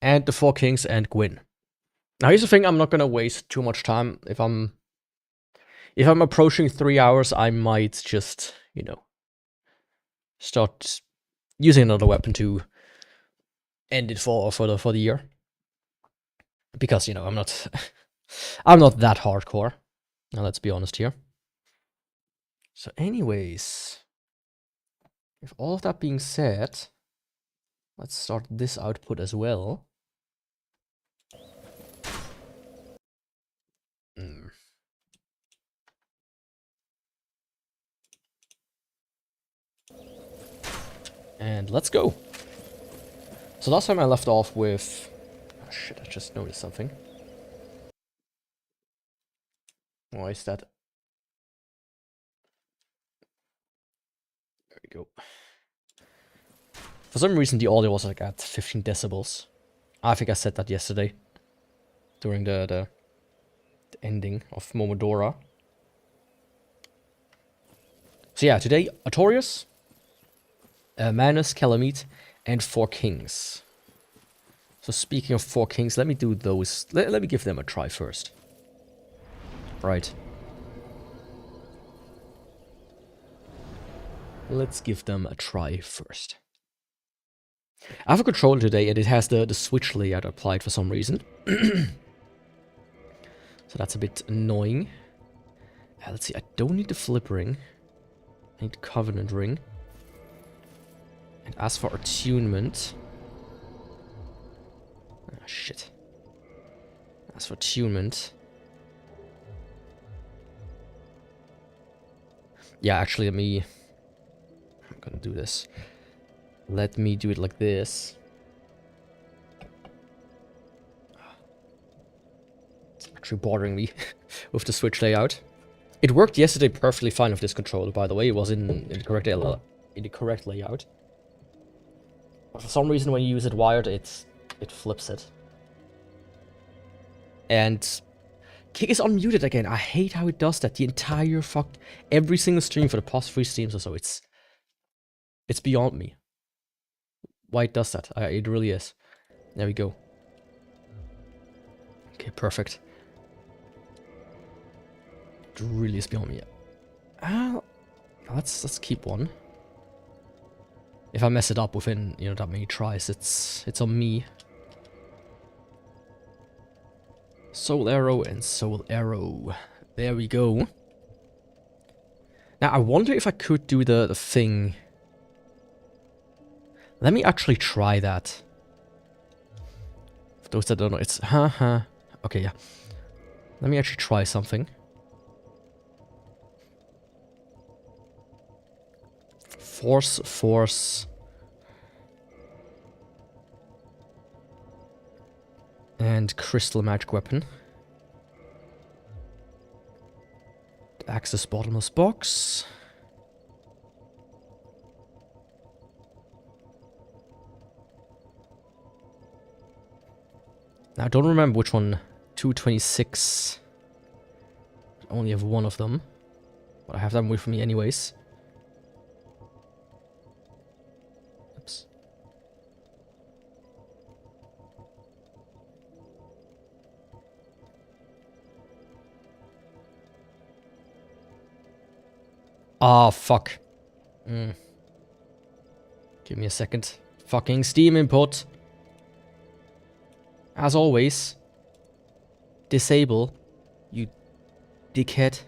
and the 4 kings and Gwyn. Now here's the thing, I'm not gonna waste too much time. If I'm approaching 3 hours, I might just, you know, start using another weapon to end it for the year. Because, you know, I'm not I'm not that hardcore. Now let's be honest here. So anyways, with all of that being said, let's start this output as well. And let's go. So last time I left off with... Oh shit, I just noticed something. Why is that? There we go. For some reason the audio was like at 15 decibels. I think I said that yesterday. During the ending of Momodora. So yeah, today, Artorias, Manus, Calamite, and 4 kings. So speaking of 4 kings, let me do those. Let me give them a try first. Right. Let's give them a try first. I have a controller today and it has the switch layout applied for some reason. So that's a bit annoying. Let's see, I don't need the flip ring. I need the covenant ring. And as for attunement... Ah, shit. As for attunement... Yeah, actually, I'm gonna do this. Let me do it like this. It's actually bothering me with the switch layout. It worked yesterday perfectly fine with this controller, by the way. It was in the correct layout. But for some reason, when you use it wired, it flips it. And Kick is unmuted again. I hate how it does that. The entire every single stream for the past 3 streams or so. It's beyond me. Why it does that. It really is. There we go. Okay, perfect. It really is beyond me. Let's keep one. If I mess it up within, you know, that many tries, it's on me. Soul Arrow and Soul Arrow. There we go. Now, I wonder if I could do the thing. Let me actually try that. For those that don't know, it's... Okay, yeah. Let me actually try something. Force. And Crystal Magic Weapon. Access Bottomless Box. Now, I don't remember which one. 226. I only have one of them. But I have them with me anyways. Oops. Ah, fuck. Give me a second. Fucking Steam input. As always. Disable. You dickhead.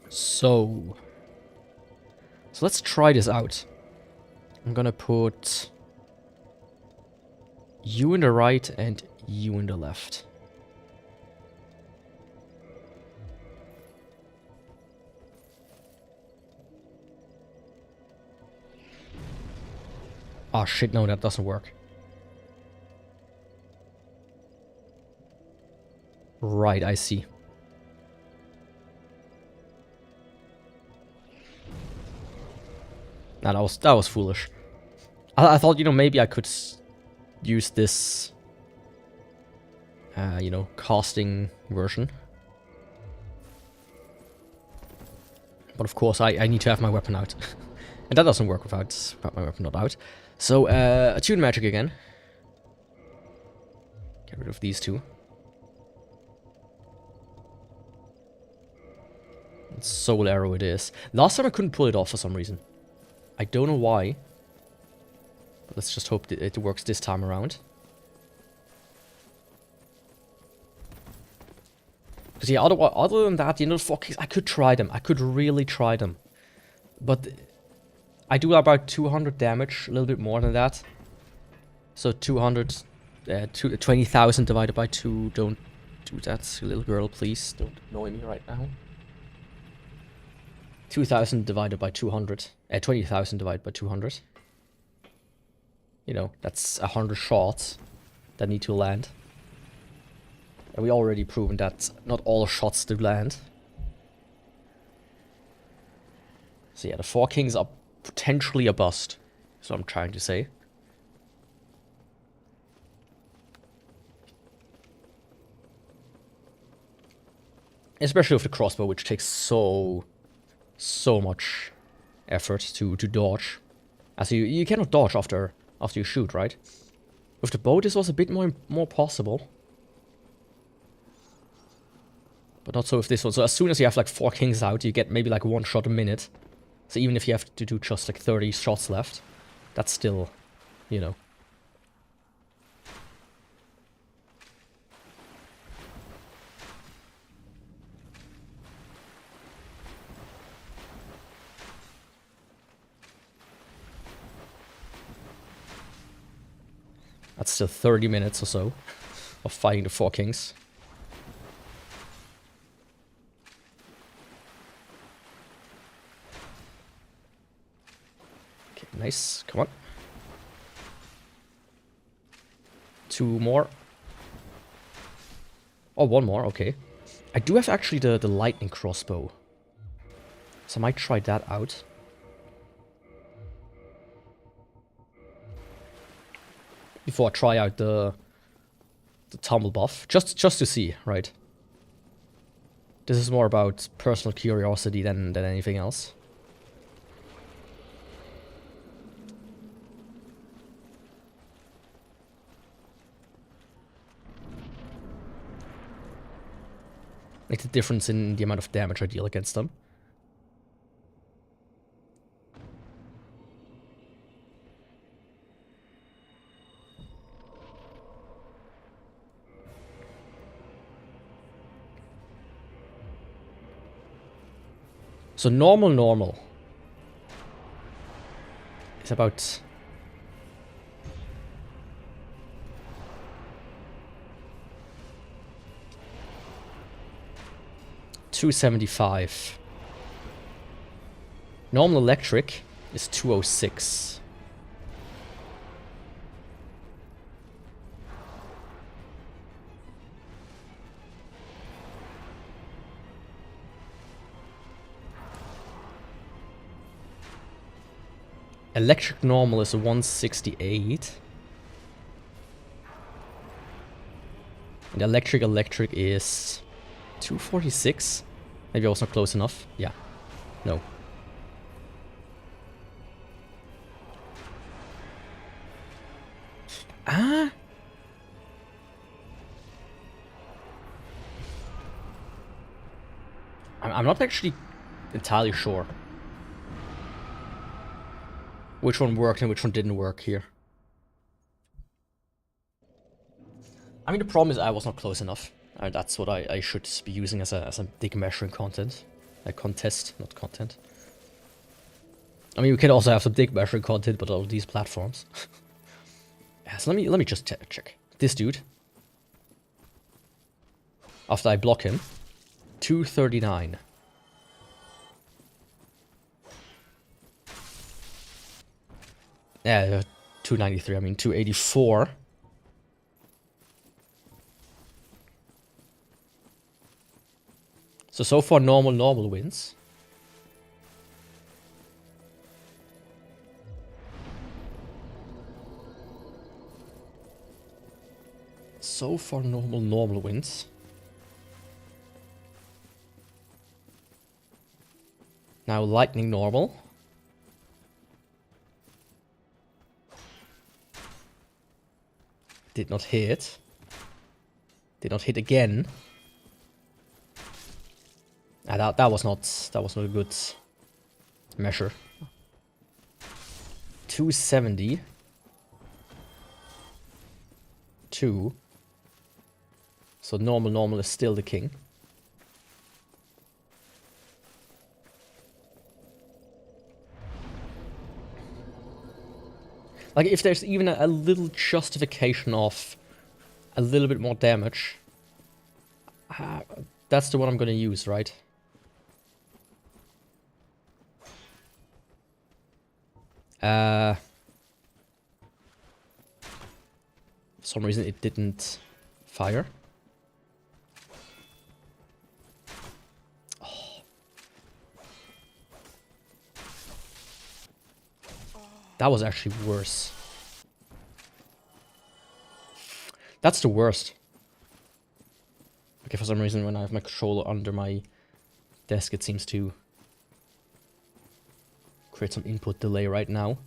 So let's try this out. I'm gonna put you in the right and you in the left. Oh shit, no, that doesn't work. Right, I see. Nah, that was foolish. I thought, you know, maybe I could use this, you know, casting version. But of course, I need to have my weapon out. And that doesn't work without my weapon not out. So, attune magic again. Get rid of these two. And soul arrow it is. Last time I couldn't pull it off for some reason. I don't know why. But let's just hope that it works this time around. Because yeah, other than that, you know, I could try them. I could really try them. But I do about 200 damage, a little bit more than that. So 20,000 divided by 2. Don't do that, little girl, please. Don't annoy me right now. 2,000 divided by 200. 20,000 divided by 200. You know, that's 100 shots that need to land. And we already proven that not all shots do land. So yeah, the 4 kings are potentially a bust. That's what I'm trying to say. Especially with the crossbow, which takes so much effort to dodge. As you cannot dodge after you shoot, right? With the bow, this was a bit more possible. But not so with this one. So as soon as you have like 4 kings out, you get maybe like 1 shot a minute. So even if you have to do just like 30 shots left, that's still, you know. That's still 30 minutes or so of fighting the 4 kings. Okay, nice. Come on. 2 more. Oh, 1 more. Okay. I do have actually the lightning crossbow. So I might try that out. Before I try out the tumble buff, just to see, right? This is more about personal curiosity than anything else. Like the difference in the amount of damage I deal against them. So normal is about 275. Normal electric is 206. Electric normal is a 168. And electric is 246. Maybe I was not close enough. Yeah. No. Ah. I'm not actually entirely sure which one worked and which one didn't work here. I mean, the problem is I was not close enough. That's what I should be using as a dig measuring content. A contest, not content. I mean, we can also have some dig measuring content, but on these platforms. Yeah, so let me just check. This dude. After I block him, 239. Yeah, 293, I mean 284. So far normal wins. So far normal wins. Now lightning normal. Did not hit. Did not hit again. That was not a good measure. 270. 2. So normal is still the king. Like, if there's even a little justification of a little bit more damage, that's the one I'm gonna use, right? For some reason it didn't fire. Oh. That was actually worse. That's the worst. Okay, for some reason when I have my controller under my desk it seems to create some input delay right now.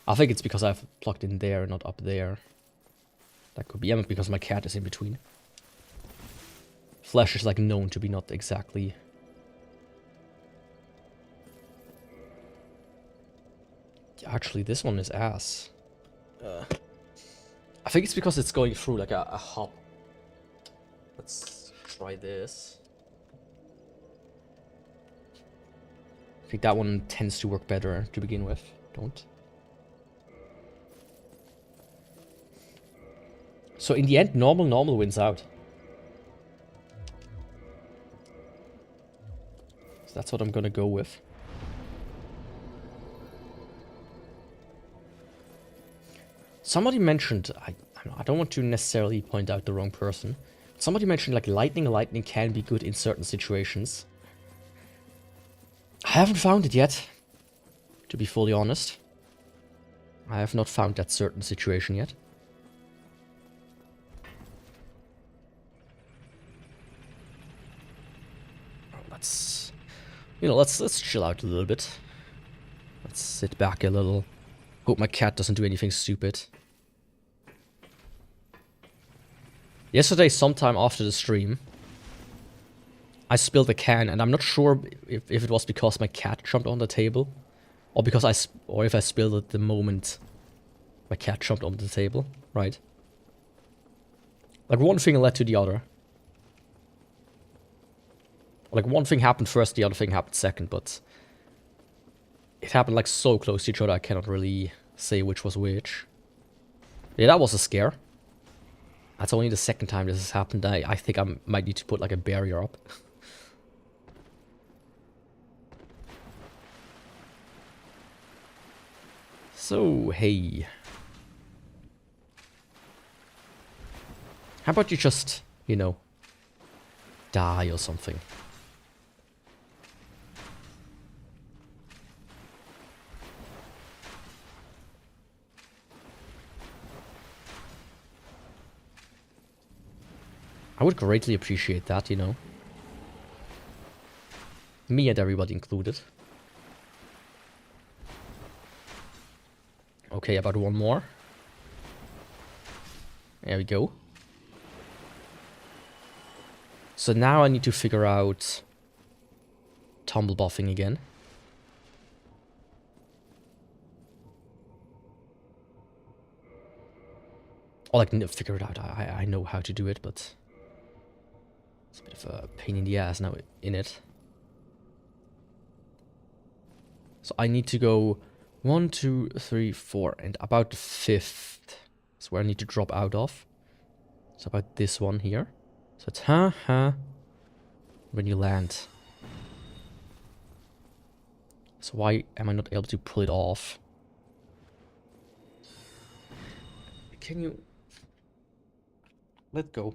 I think it's because I've plugged in there and not up there. That could be, because my cat is in between. Flash is like known to be not exactly... Actually, this one is ass. I think it's because it's going through like a hop. Let's try this. I think that one tends to work better to begin with. Don't. So in the end, normal wins out. So that's what I'm gonna go with. Somebody mentioned, I don't want to necessarily point out the wrong person. Somebody mentioned like lightning can be good in certain situations. I haven't found it yet, to be fully honest. I have not found that certain situation yet. Let's, let's chill out a little bit. Let's sit back a little. Hope my cat doesn't do anything stupid. Yesterday, sometime after the stream, I spilled a can, and I'm not sure if it was because my cat jumped on the table, or if I spilled it the moment my cat jumped on the table, right? Like one thing led to the other. Like one thing happened first, the other thing happened second, but it happened like so close to each other I cannot really say which was which. Yeah, that was a scare. That's only the second time this has happened. I think I might need to put like a barrier up. So, hey. How about you just, die or something? I would greatly appreciate that, Me and everybody included. Okay, about one more. There we go. So now I need to figure out tumble buffing again. Or like figure it out. I know how to do it, but it's a bit of a pain in the ass now in it. So I need to go 1, 2, 3, 4, and about the 5th is where I need to drop out of. So about this one here. So it's when you land. So why am I not able to pull it off? Can you let go?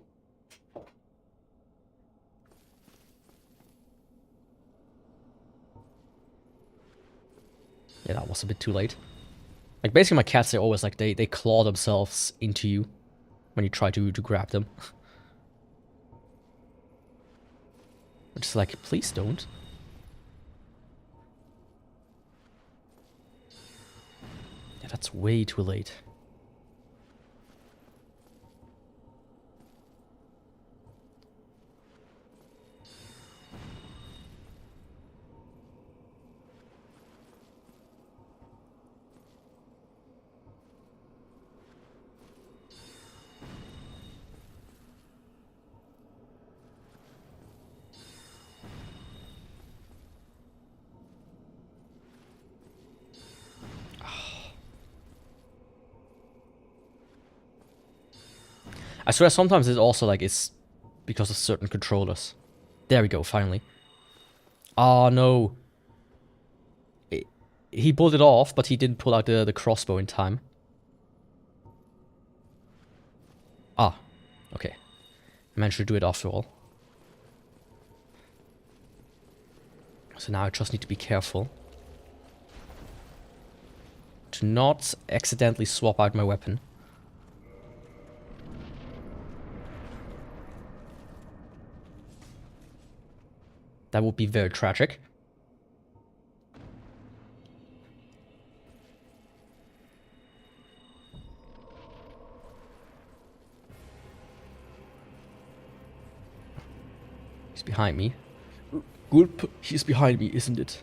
Yeah, that was a bit too late. Like, basically my cats, they're always like, they claw themselves into you when you try to grab them. It's like, please don't. Yeah, that's way too late. I swear sometimes it's also like it's because of certain controllers. There we go, finally. Oh no. He pulled it off, but he didn't pull out the crossbow in time. Ah, okay. I managed to do it after all. So now I just need to be careful to not accidentally swap out my weapon. That would be very tragic. He's behind me. Gulp, he's behind me, isn't it?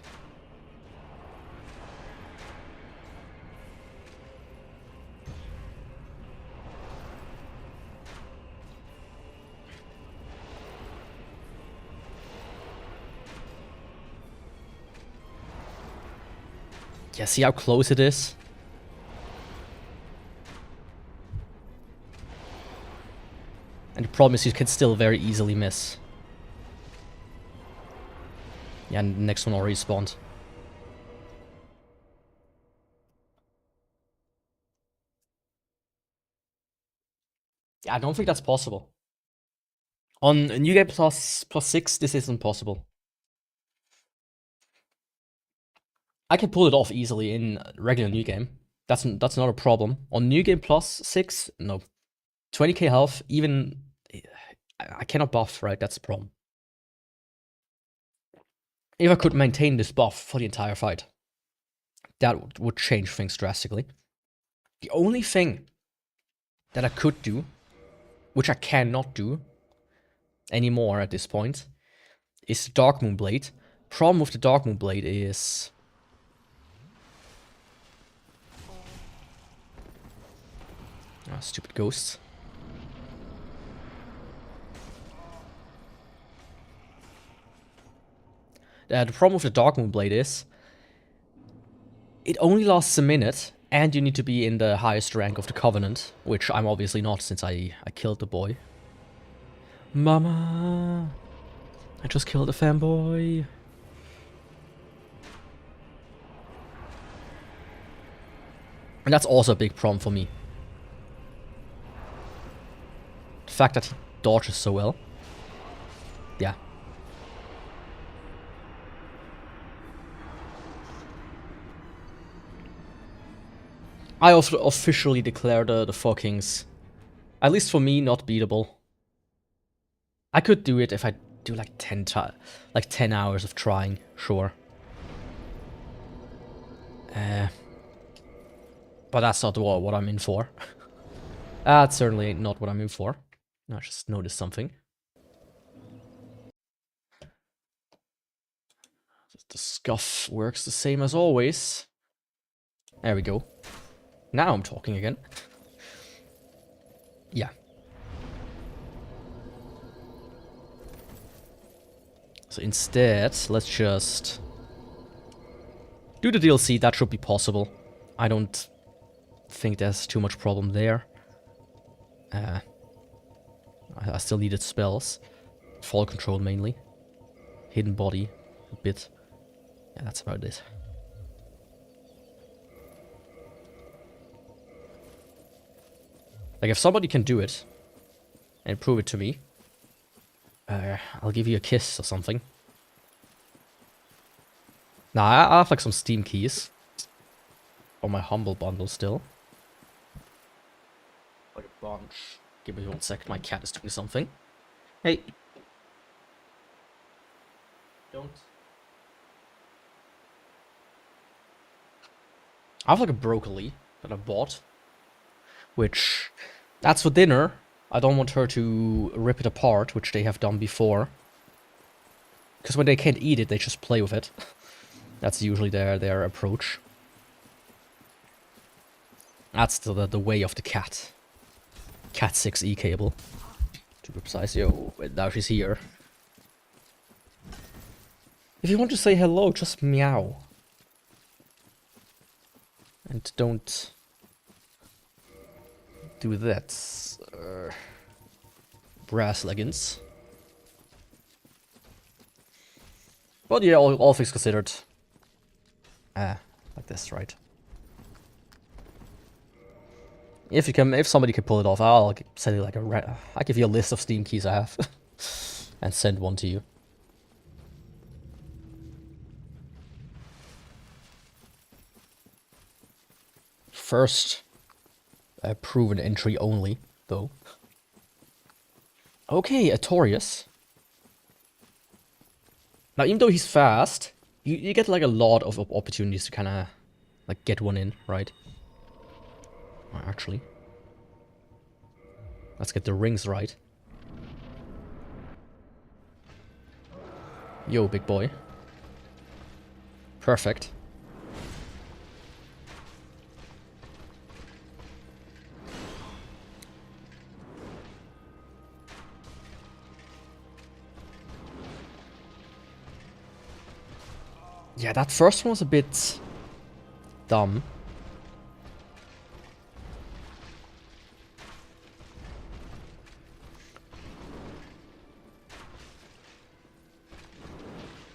Yeah, see how close it is? And the problem is you can still very easily miss. Yeah, and the next one already spawned. Yeah, I don't think that's possible. On New Game plus 6, this isn't possible. I can pull it off easily in regular New Game. That's not a problem. On New Game plus 6, no. 20k health, even... I cannot buff, right? That's the problem. If I could maintain this buff for the entire fight, that would change things drastically. The only thing that I could do, which I cannot do anymore at this point, is the Dark Moon Blade. Problem with the Dark Moon Blade is... Ah, stupid ghosts. The problem with the Dark Moon Blade is... it only lasts a minute, and you need to be in the highest rank of the Covenant, which I'm obviously not since I killed the boy. Mama! I just killed a fanboy. And that's also a big problem for me. The fact that he dodges so well. Yeah. I also officially declare the Four Kings, at least for me, not beatable. I could do it if I do like 10 hours of trying, sure. But that's not what I'm in for. That certainly ain't not what I'm in for. I just noticed something. The scuff works the same as always. There we go. Now I'm talking again. Yeah. So instead, let's just do the DLC. That should be possible. I don't think there's too much problem there. I still needed spells. Fall control mainly. Hidden body a bit. Yeah, that's about it. Like, if somebody can do it and prove it to me, I'll give you a kiss or something. Nah, I have like some Steam keys. Or my Humble Bundle still. Like a bunch. Give me 1 second, my cat is doing something. Hey. Don't. I have like a broccoli that I bought. Which, that's for dinner. I don't want her to rip it apart, which they have done before. Because when they can't eat it, they just play with it. That's usually their approach. That's the way of the cat. Cat 6E cable. To be precise, yo, now she's here. If you want to say hello, just meow. And don't do that. brass leggings. But yeah, all things considered. Like this, right? If somebody can pull it off, I'll send you like I'll give you a list of Steam keys I have. And send one to you. First, proven entry only, though. Okay, Artorias. Now, even though he's fast, you get like a lot of opportunities to kind of like get one in, right? Actually, let's get the rings right. Yo, big boy. Perfect. Yeah, that first one was a bit dumb.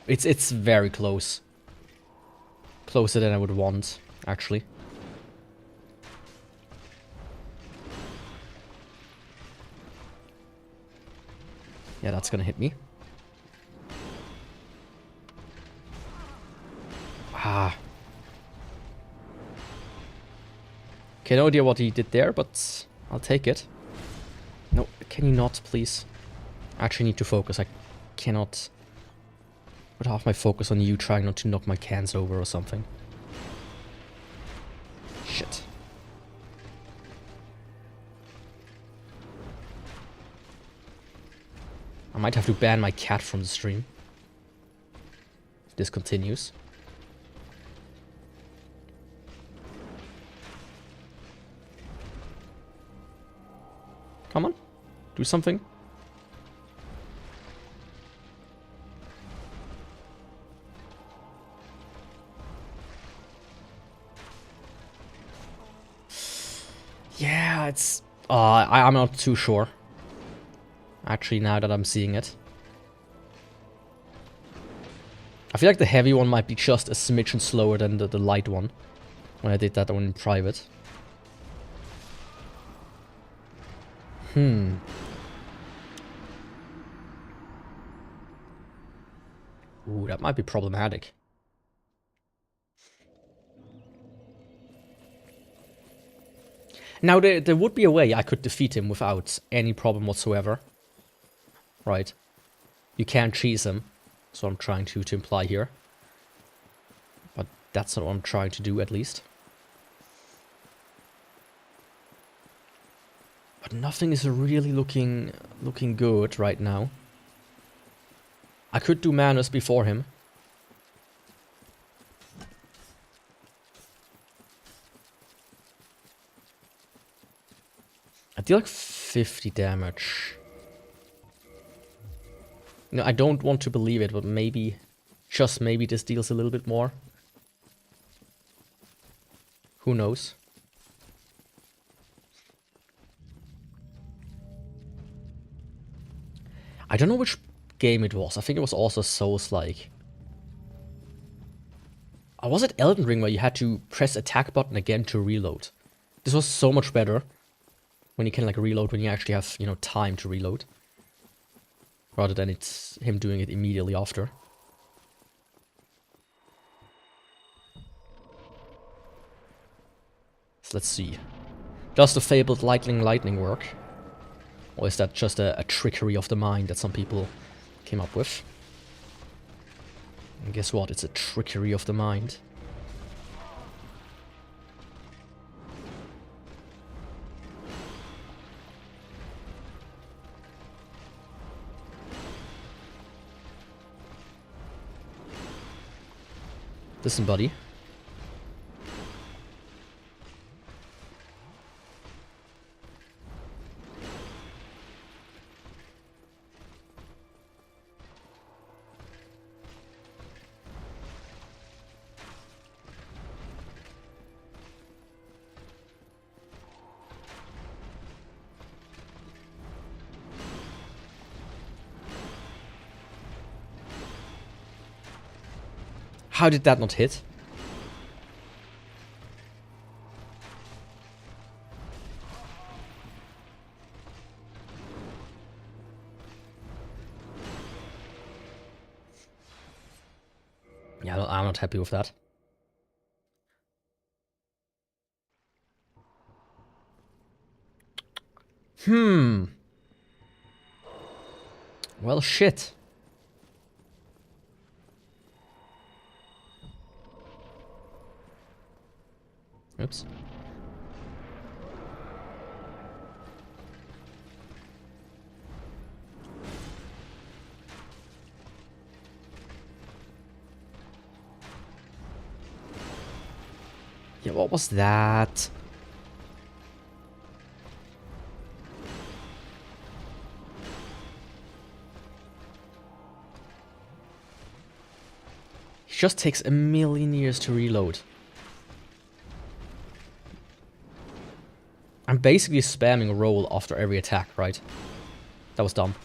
It's very close. Closer than I would want, actually. Yeah, that's gonna hit me. Ah. Okay, no idea what he did there, but I'll take it. No, can you not, please? I actually need to focus. I cannot put half my focus on you trying not to knock my cans over or something. Shit. I might have to ban my cat from the stream if this continues. Come on, do something. Yeah, it's... I'm not too sure. Actually, now that I'm seeing it. I feel like the heavy one might be just a smidgen slower than the light one. When I did that one in private. Ooh, that might be problematic. Now, there would be a way I could defeat him without any problem whatsoever. Right. You can't cheese him. That's what I'm trying to imply here. But that's not what I'm trying to do, at least. But nothing is really looking good right now. I could do Manus before him. I deal like 50 damage. No, I don't want to believe it, but maybe, just maybe this deals a little bit more. Who knows? I don't know which game it was. I think it was also Souls-like. Or was it Elden Ring where you had to press attack button again to reload? This was so much better. When you can like reload when you actually have, you know, time to reload. Rather than it's him doing it immediately after. So let's see. Does the fabled lightning work? Or is that just a trickery of the mind that some people came up with? And guess what? It's a trickery of the mind. Listen, buddy. How did that not hit? Yeah, I'm not happy with that. Well, shit. Oops. Yeah, what was that? It just takes a million years to reload. I'm basically spamming roll after every attack, right? That was dumb.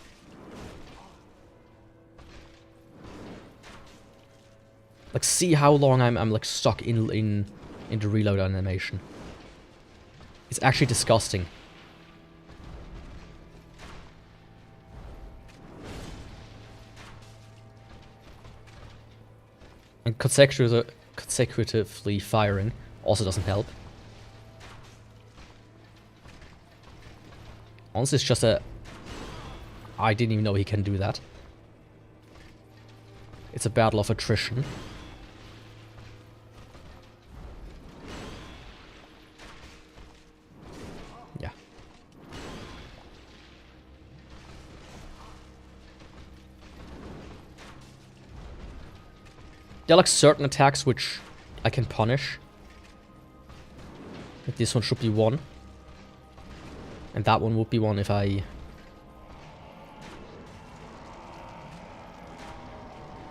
Like, see how long I'm like stuck in the reload animation. It's actually disgusting. And consecutively firing also doesn't help. Honestly, it's just a... I didn't even know he can do that. It's a battle of attrition. Yeah. There are like certain attacks which I can punish. Like this one should be one. And that one would be one if I...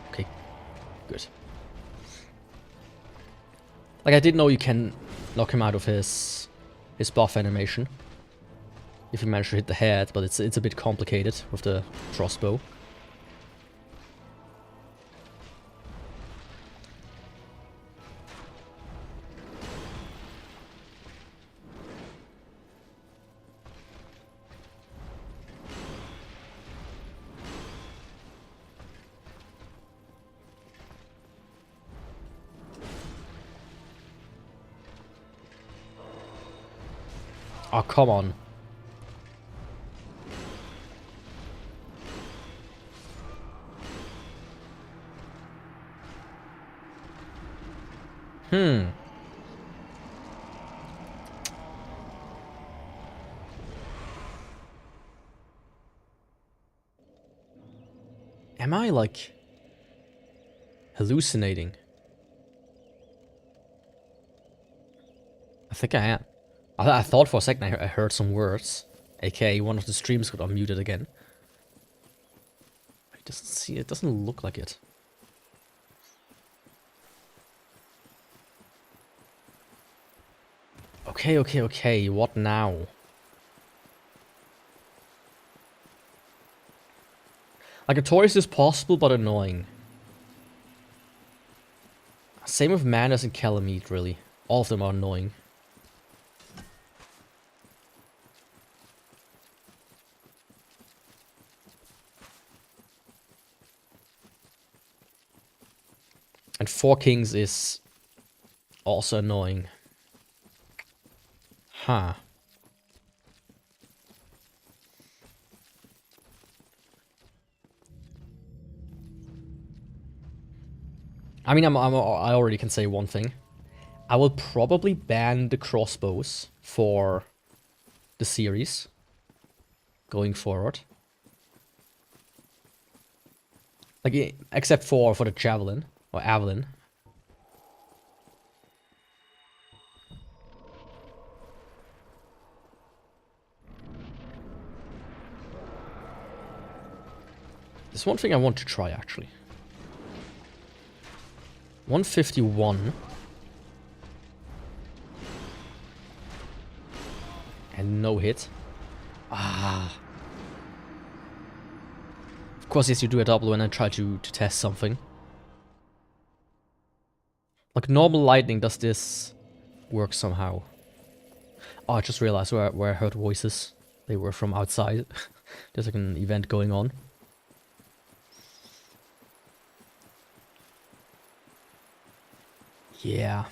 Okay, good. Like, I didn't know you can knock him out of his buff animation. If you manage to hit the head, but it's a bit complicated with the crossbow. Oh, come on. Am I, like, hallucinating? I think I am. I thought for a second I heard some words. AKA one of the streams got unmuted again. It doesn't look like it. Okay, what now? Like, a choice is possible, but annoying. Same with Manus and Calamite, really. All of them are annoying. And 4 Kings is also annoying. Huh. I mean, I already can say one thing. I will probably ban the crossbows for the series going forward. Like, except for the javelin or Avalon. There's one thing I want to try, actually. 151. And no hit. Ah. Of course, yes, you do a double when I try to test something. Like normal lightning, does this work somehow? Oh, I just realized where I heard voices. They were from outside. There's like an event going on. Yeah.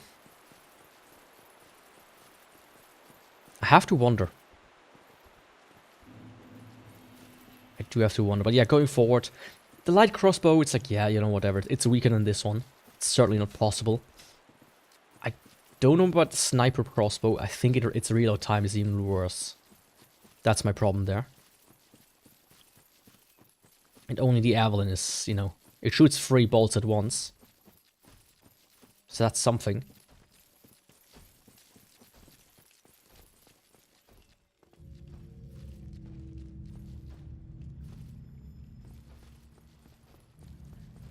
I have to wonder. I do have to wonder. But yeah, going forward, the light crossbow, it's like, yeah, you know, whatever. It's weaker than this one. It's certainly not possible. I don't know about the sniper crossbow. I think its reload time is even worse. That's my problem there. And only the Avalon is, you know, it shoots 3 bolts at once. So that's something.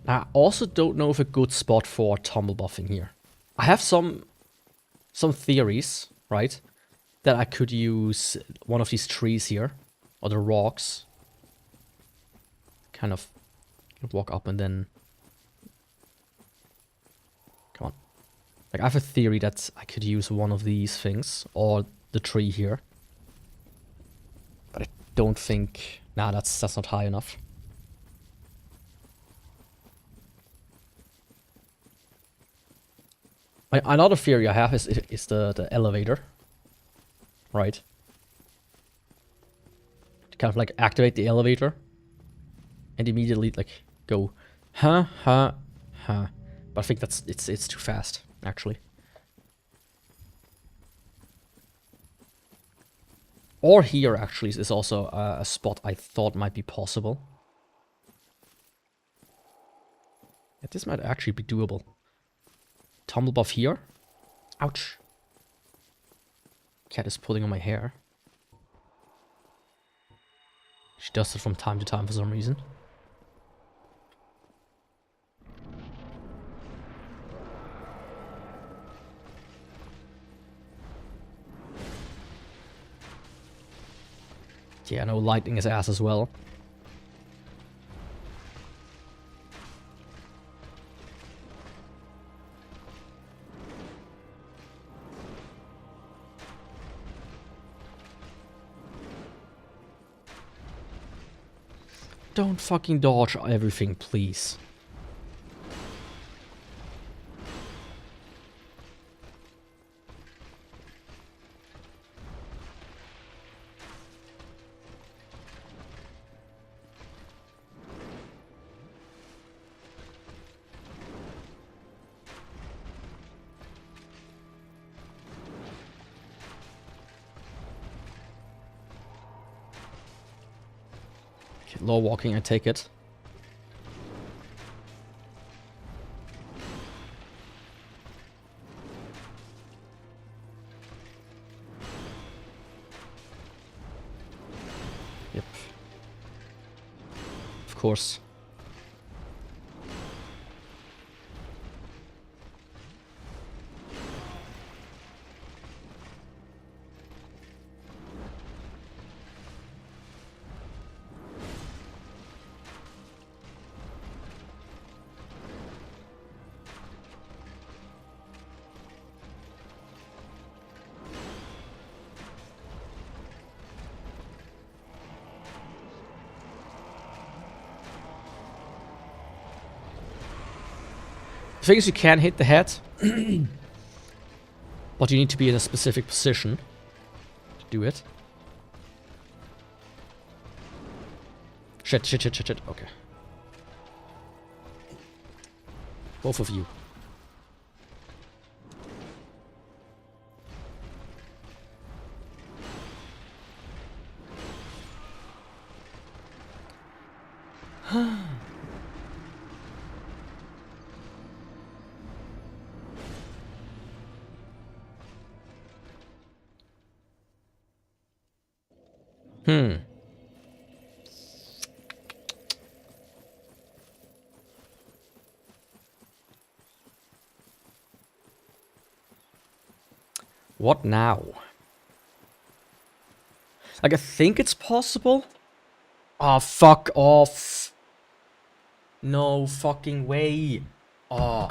I also don't know if a good spot for tumble buffing here. I have some theories, right? That I could use one of these trees here, or the rocks. Kind of walk up and then... Come on. Like, I have a theory that I could use one of these things, or the tree here. But I don't think... Nah, that's not high enough. Another theory I have is the elevator. Right. Kind of like activate the elevator. And immediately like go huh. But I think it's too fast, actually. Or here actually is also a spot I thought might be possible. Yeah, this might actually be doable. Tumble buff here. Ouch. Cat is pulling on my hair. She does it from time to time for some reason. Yeah, no, lightning is ass as well. Don't fucking dodge everything, please. Low walking, I take it. Yep. Of course. The thing is, you can hit the head, but you need to be in a specific position to do it. Shit. Okay. Both of you. What now? Like, I think it's possible. Oh, fuck off. No fucking way. Oh.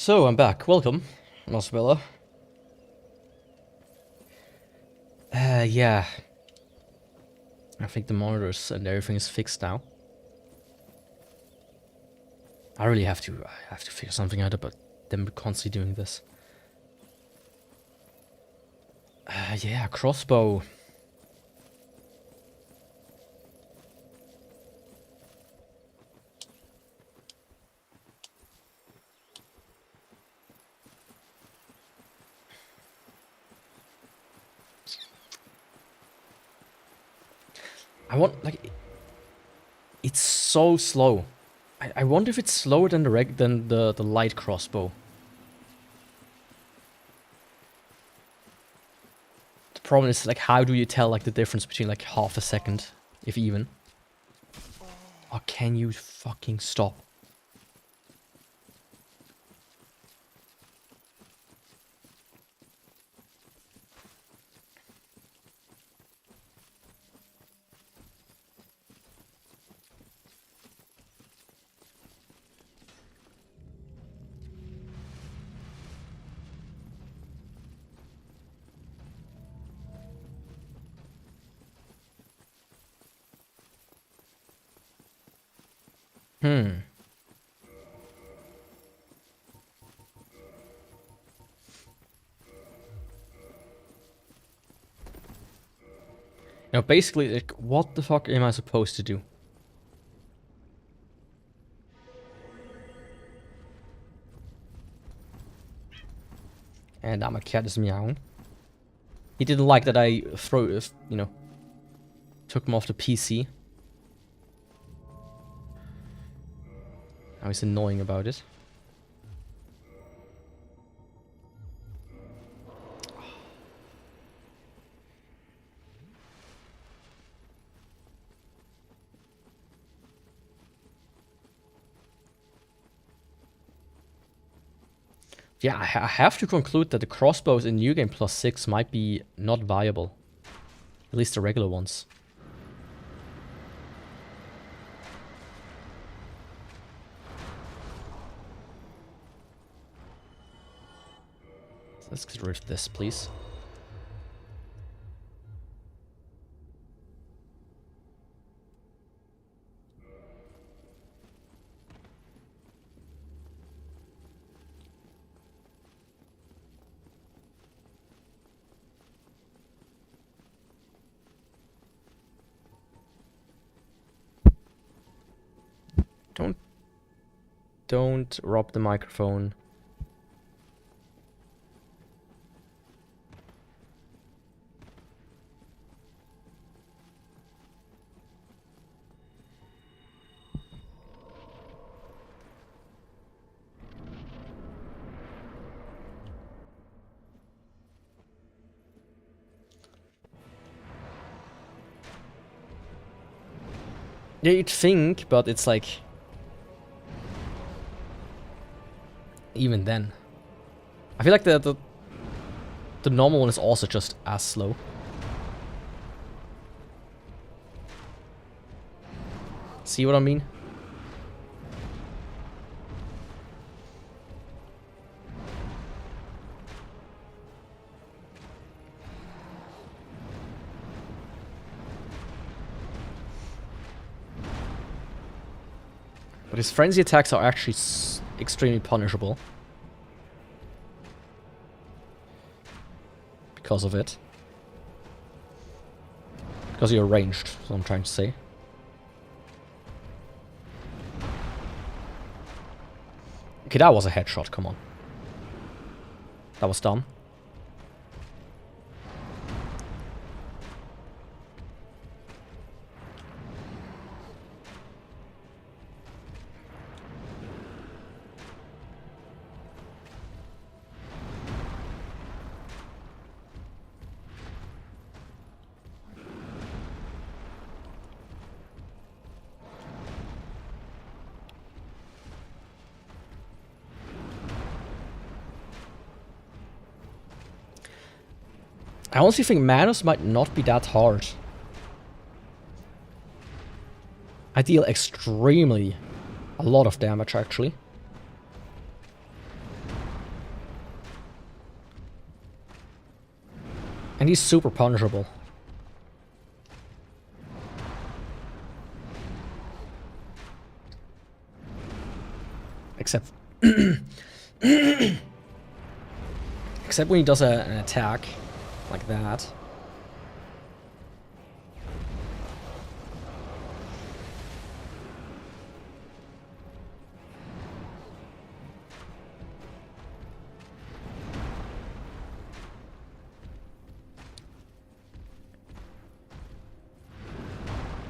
So, I'm back. Welcome, Nosbella. Yeah. I think the monitors and everything is fixed now. I really have to figure something out about them constantly doing this. Yeah, Crossbow. I want, like, it's so slow. I wonder if it's slower than the light crossbow. The problem is, like, how do you tell, like, the difference between, like, half a second, if even? Oh, can you fucking stop? Now, basically, like, what the fuck am I supposed to do? And now my cat is meowing. He didn't like that I took him off the PC. Now he's annoying about it. Yeah, I have to conclude that the crossbows in New Game Plus 6 might be not viable. At least the regular ones. Let's get rid of this, please. Don't rob the microphone. Yeah, you'd think, but it's like... Even then. I feel like the normal one is also just as slow. See what I mean? But his frenzy attacks are actually extremely punishable. Because of it. Because you're ranged, is what I'm trying to say. Okay, that was a headshot, come on. That was dumb. I honestly think Manus might not be that hard. I deal a lot of damage, actually. And he's super punishable. Except... Except when he does an attack like that.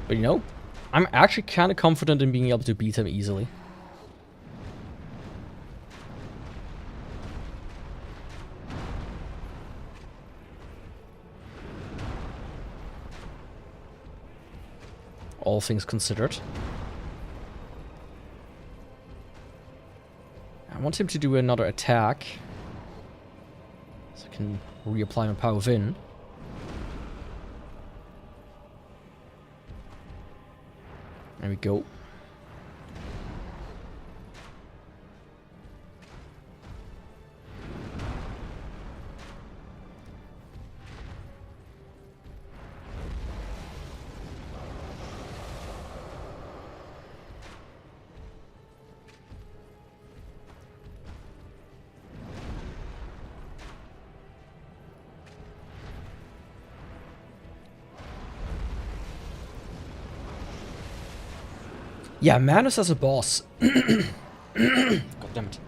But you know, I'm actually kind of confident in being able to beat him easily. All things considered. I want him to do another attack. So I can reapply my power within. There we go. Yeah, Manus as a boss. God damn it.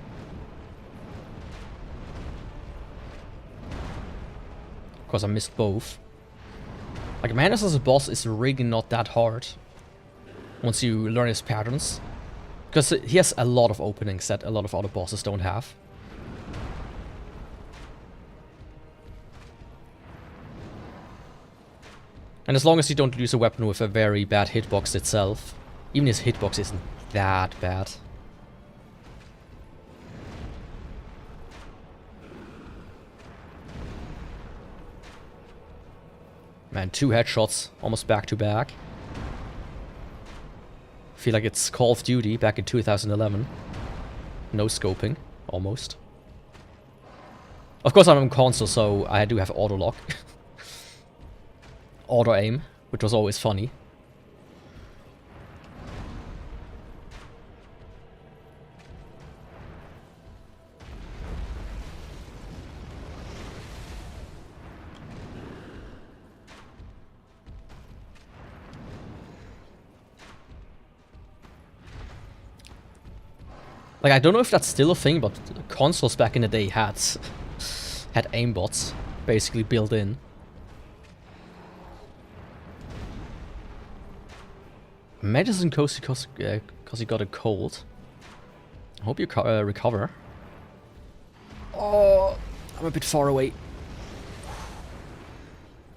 Of course, I missed both. Like, Manus as a boss is really not that hard once you learn his patterns. Because he has a lot of openings that a lot of other bosses don't have. And as long as you don't use a weapon with a very bad hitbox itself, even his hitbox isn't that bad. Man, 2 headshots, almost back to back. Feel like it's Call of Duty back in 2011. No scoping, almost. Of course I'm on console, so I do have auto lock. Auto aim, which was always funny. Like, I don't know if that's still a thing, but consoles back in the day had aimbots basically built in. Medicine cozy because you got a cold. I hope you recover. Oh, I'm a bit far away.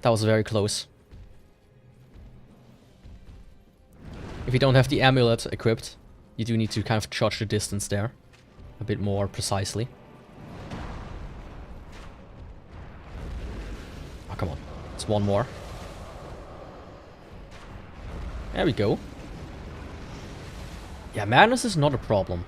That was very close. If you don't have the amulet equipped, you do need to kind of judge the distance there a bit more precisely. Oh, come on. It's one more. There we go. Yeah, madness is not a problem.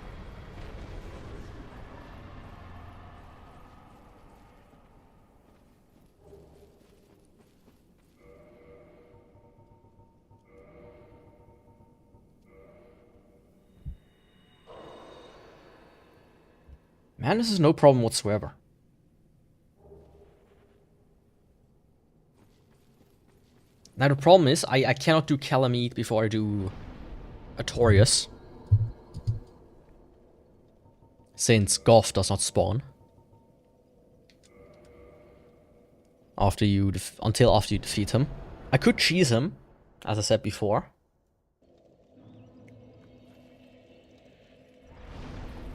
Madness is no problem whatsoever. Now the problem is, I cannot do Calamite before I do Artorias. Since Goth does not spawn. Until after you defeat him. I could cheese him, as I said before.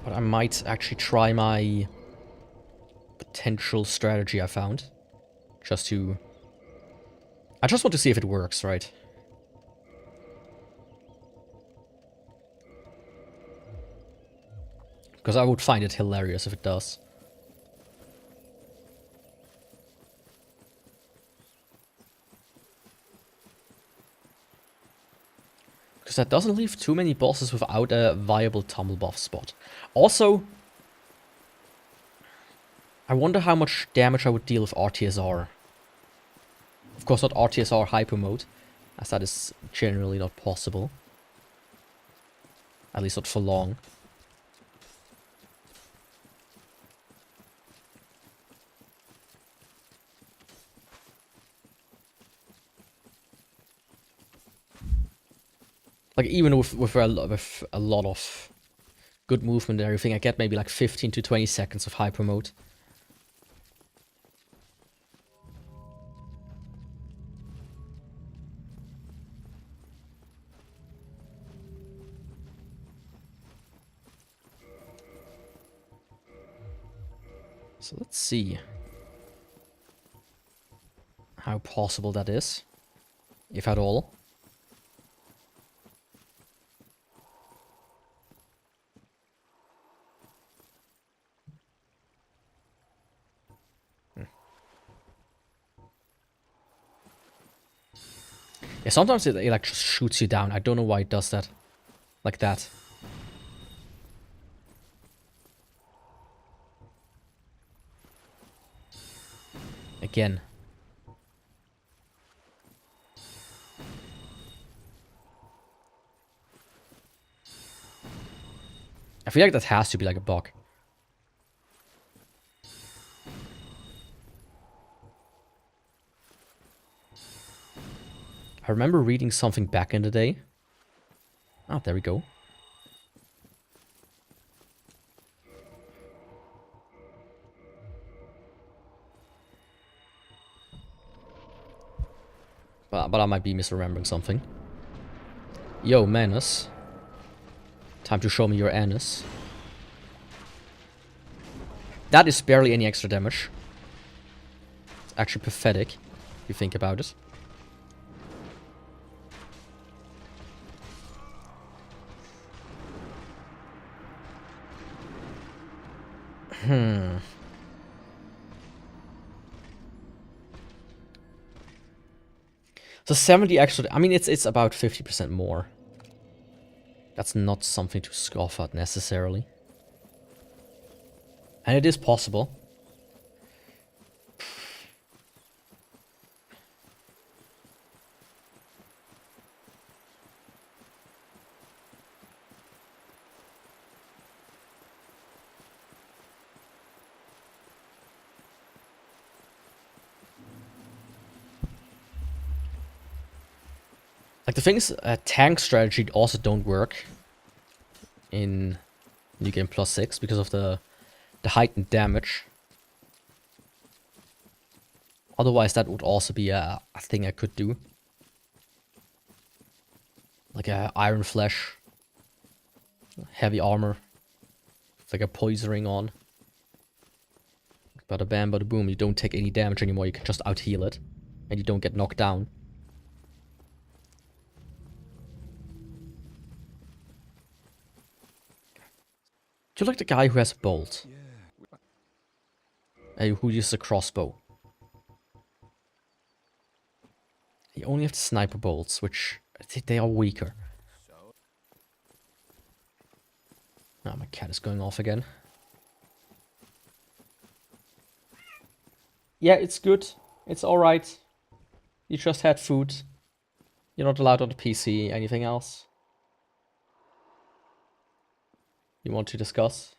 But I might actually try my potential strategy I found. I just want to see if it works, right? Because I would find it hilarious if it does. Because that doesn't leave too many bosses without a viable tumble buff spot. Also, I wonder how much damage I would deal with RTSR. Of course not RTSR hyper mode, as that is generally not possible. At least not for long. Like even with a lot of good movement and everything, I get maybe like 15 to 20 seconds of hyper mode. So let's see how possible that is, if at all. Yeah, sometimes it like just shoots you down. I don't know why it does that. Like that. Again. I feel like that has to be like a bug. I remember reading something back in the day. Ah, there we go. But I might be misremembering something. Yo, Manus. Time to show me your anus. That is barely any extra damage. It's actually pathetic, if you think about it. So 70 extra, I mean, it's about 50% more. That's not something to scoff at necessarily. And it is possible. Like the things, tank strategy also don't work in New Game Plus 6 because of the heightened damage. Otherwise, that would also be a thing I could do. Like a Iron Flesh, heavy armor, with like a poison ring on. Bada bam, bada boom, you don't take any damage anymore, you can just out heal it. And you don't get knocked down. Do you like the guy who has a bolt? Who uses a crossbow? You only have the sniper bolts, which I think they are weaker. Oh, my cat is going off again. Yeah, it's good. It's alright. You just had food. You're not allowed on the PC. Anything else you want to discuss?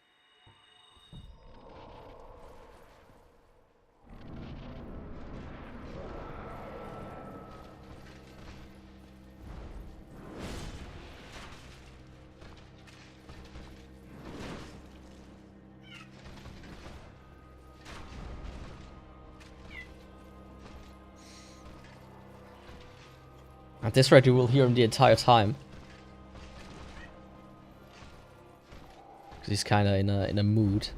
At this rate, you will hear him the entire time. Because he's kind of in a mood.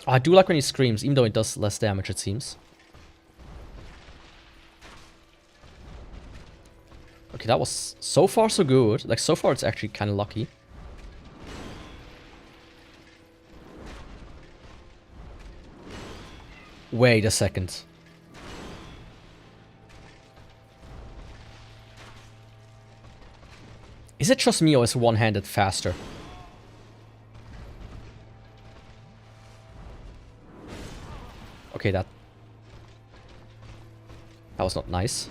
Oh, I do like when he screams, even though it does less damage, it seems. Okay, that was so far so good. Like, so far it's actually kind of lucky. Wait a second. Is it just me or is one-handed faster? Okay, that was not nice.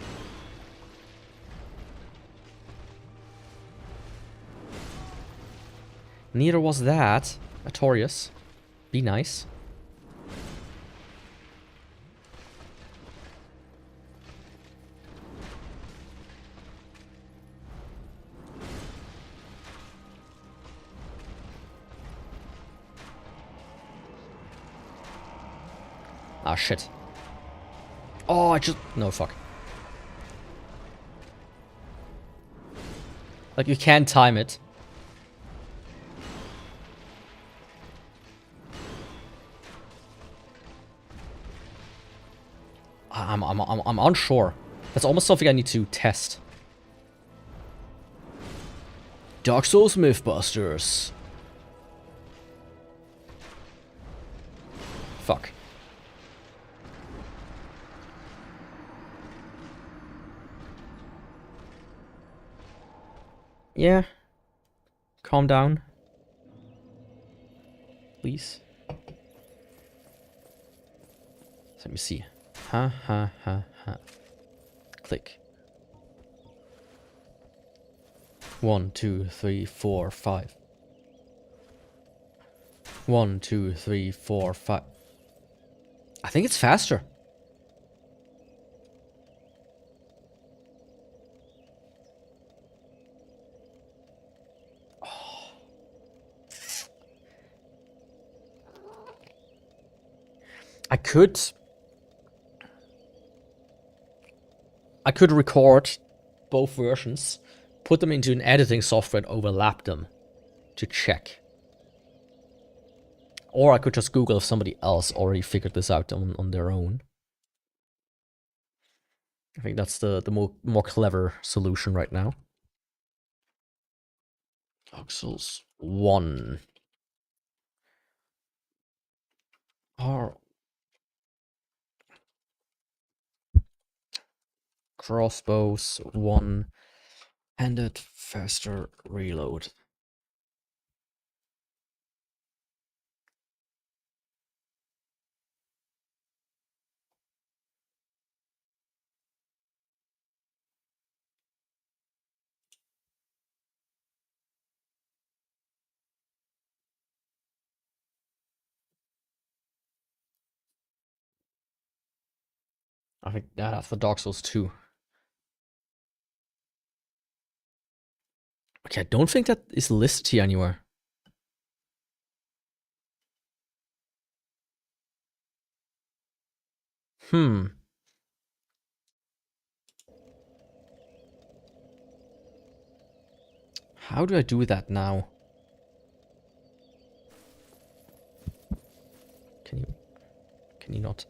Neither was that. Artorias. Be nice. Ah, shit. Oh, I just... No, fuck. Like, you can't time it. I'm unsure. That's almost something I need to test. Dark Souls Mythbusters. Fuck. Yeah. Calm down. Please. Let me see. Ha ha ha ha. Click. 1, 2, 3, 4, 5. 1, 2, 3, 4, 5. I think it's faster. I could record both versions, put them into an editing software and overlap them to check. Or I could just Google if somebody else already figured this out on their own. I think that's the more clever solution right now. Dark Souls 1. Crossbows 1. Handed faster reload. I think that's for Dark Souls 2. Okay, I don't think that is listed here anywhere. How do I do that now? Can you not?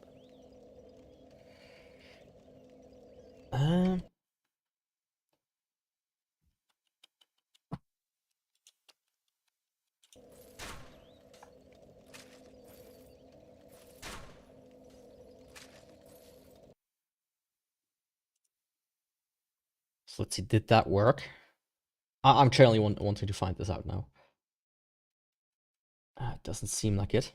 So let's see, did that work? I'm generally wanting to find this out now. It doesn't seem like it.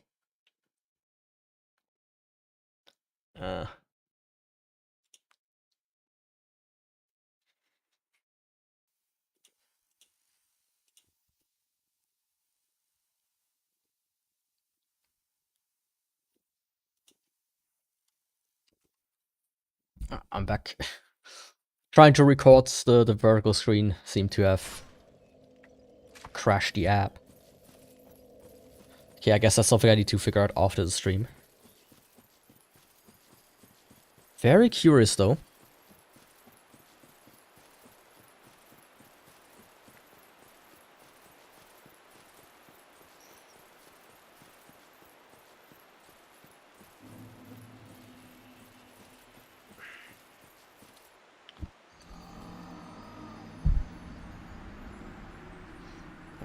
I'm back. Trying to record the vertical screen seemed to have crashed the app. Okay, I guess that's something I need to figure out after the stream. Very curious though.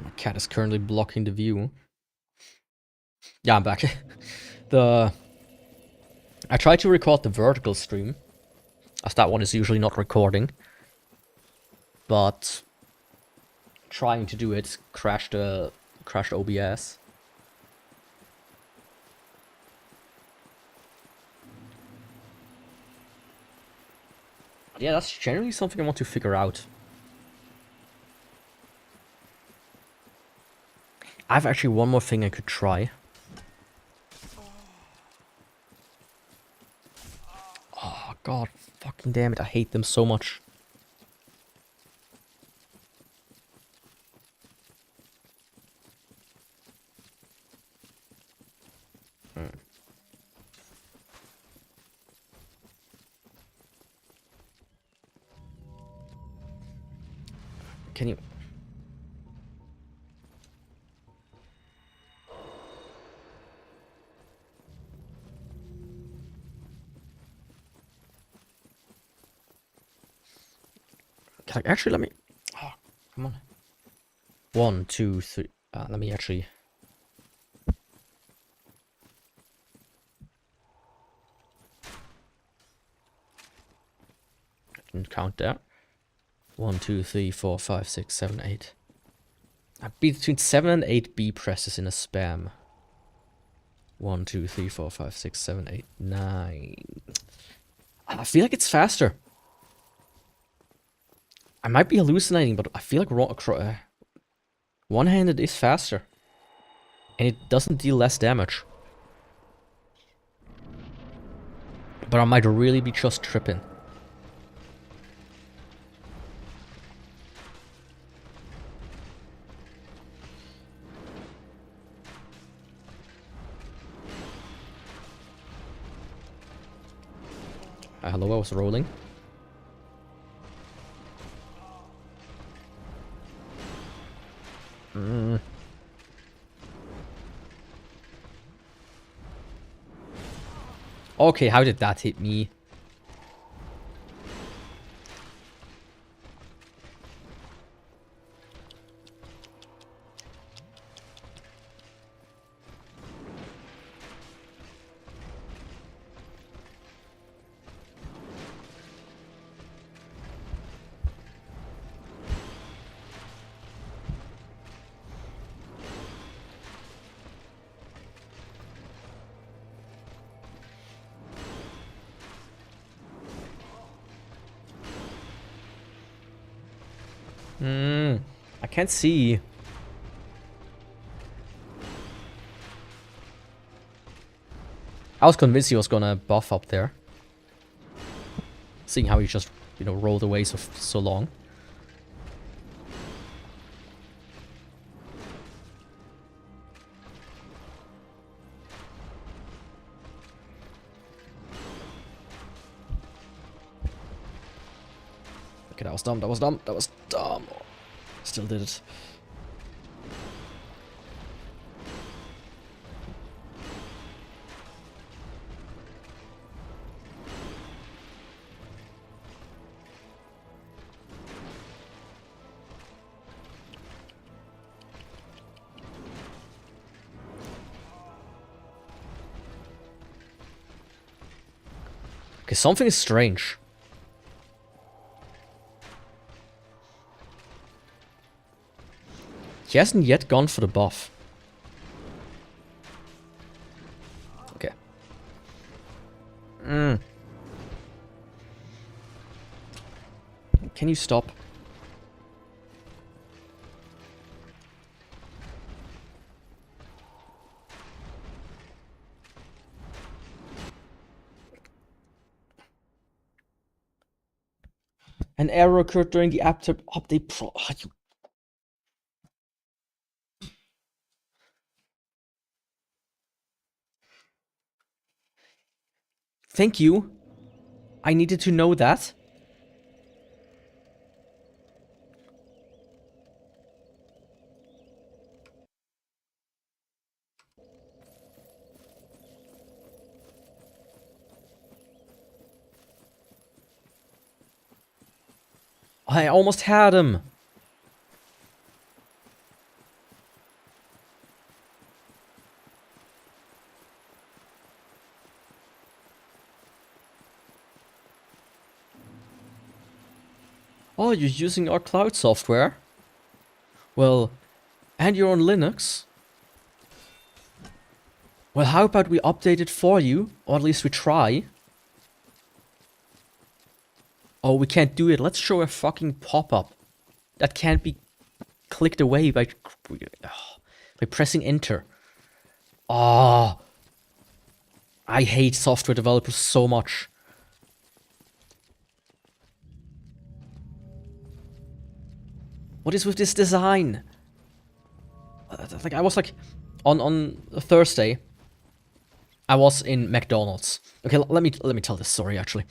My cat is currently blocking the view. Yeah, I'm back. I tried to record the vertical stream, as that one is usually not recording. But trying to do it crashed OBS. Yeah, that's generally something I want to figure out. I have actually one more thing I could try. Oh, god fucking damn it, I hate them so much. Can you... Can I actually let me... Oh, come on. 1, 2, 3... let me actually... I can count that. 1, 2, 3, 4, 5, 6, 7, 8. I'd be between 7 and 8 B presses in a spam. 1, 2, 3, 4, 5, 6, 7, 8, 9. I feel like it's faster. I might be hallucinating, but I feel like one-handed is faster. And it doesn't deal less damage. But I might really be just tripping. Hello, I was rolling. Okay, how did that hit me? I can't see. I was convinced he was gonna buff up there. Seeing how he just, you know, rolled away so long. Okay, that was dumb, that was dumb, that was dumb. Still did it. Okay, something is strange. He hasn't yet gone for the buff. Okay. Can you stop? An error occurred during the update pro. Oh, you... Thank you. I needed to know that. I almost had him. Oh, you're using our cloud software? Well, and you're on Linux? Well, how about we update it for you? Or at least we try. Oh, we can't do it. Let's show a fucking pop-up that can't be clicked away by pressing enter. Oh, I hate software developers so much. What is with this design? Like, I was like, on Thursday, I was in McDonald's. Okay, let me tell this story actually.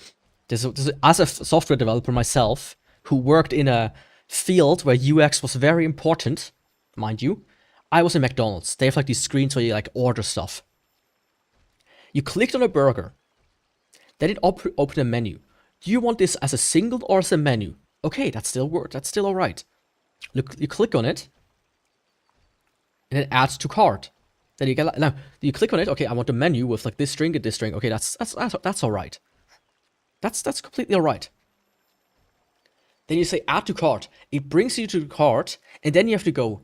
As a software developer myself, who worked in a field where UX was very important, mind you, I was in McDonald's. They have like these screens where you like order stuff. You clicked on a burger, then it opened a menu. Do you want this as a single or as a menu? Okay, that's still alright. Look, you click on it, and it adds to cart. Then you get now you click on it. Okay, I want a menu with like this string and this string. Okay, that's alright. That's completely alright. Then you say add to cart. It brings you to the cart, and then you have to go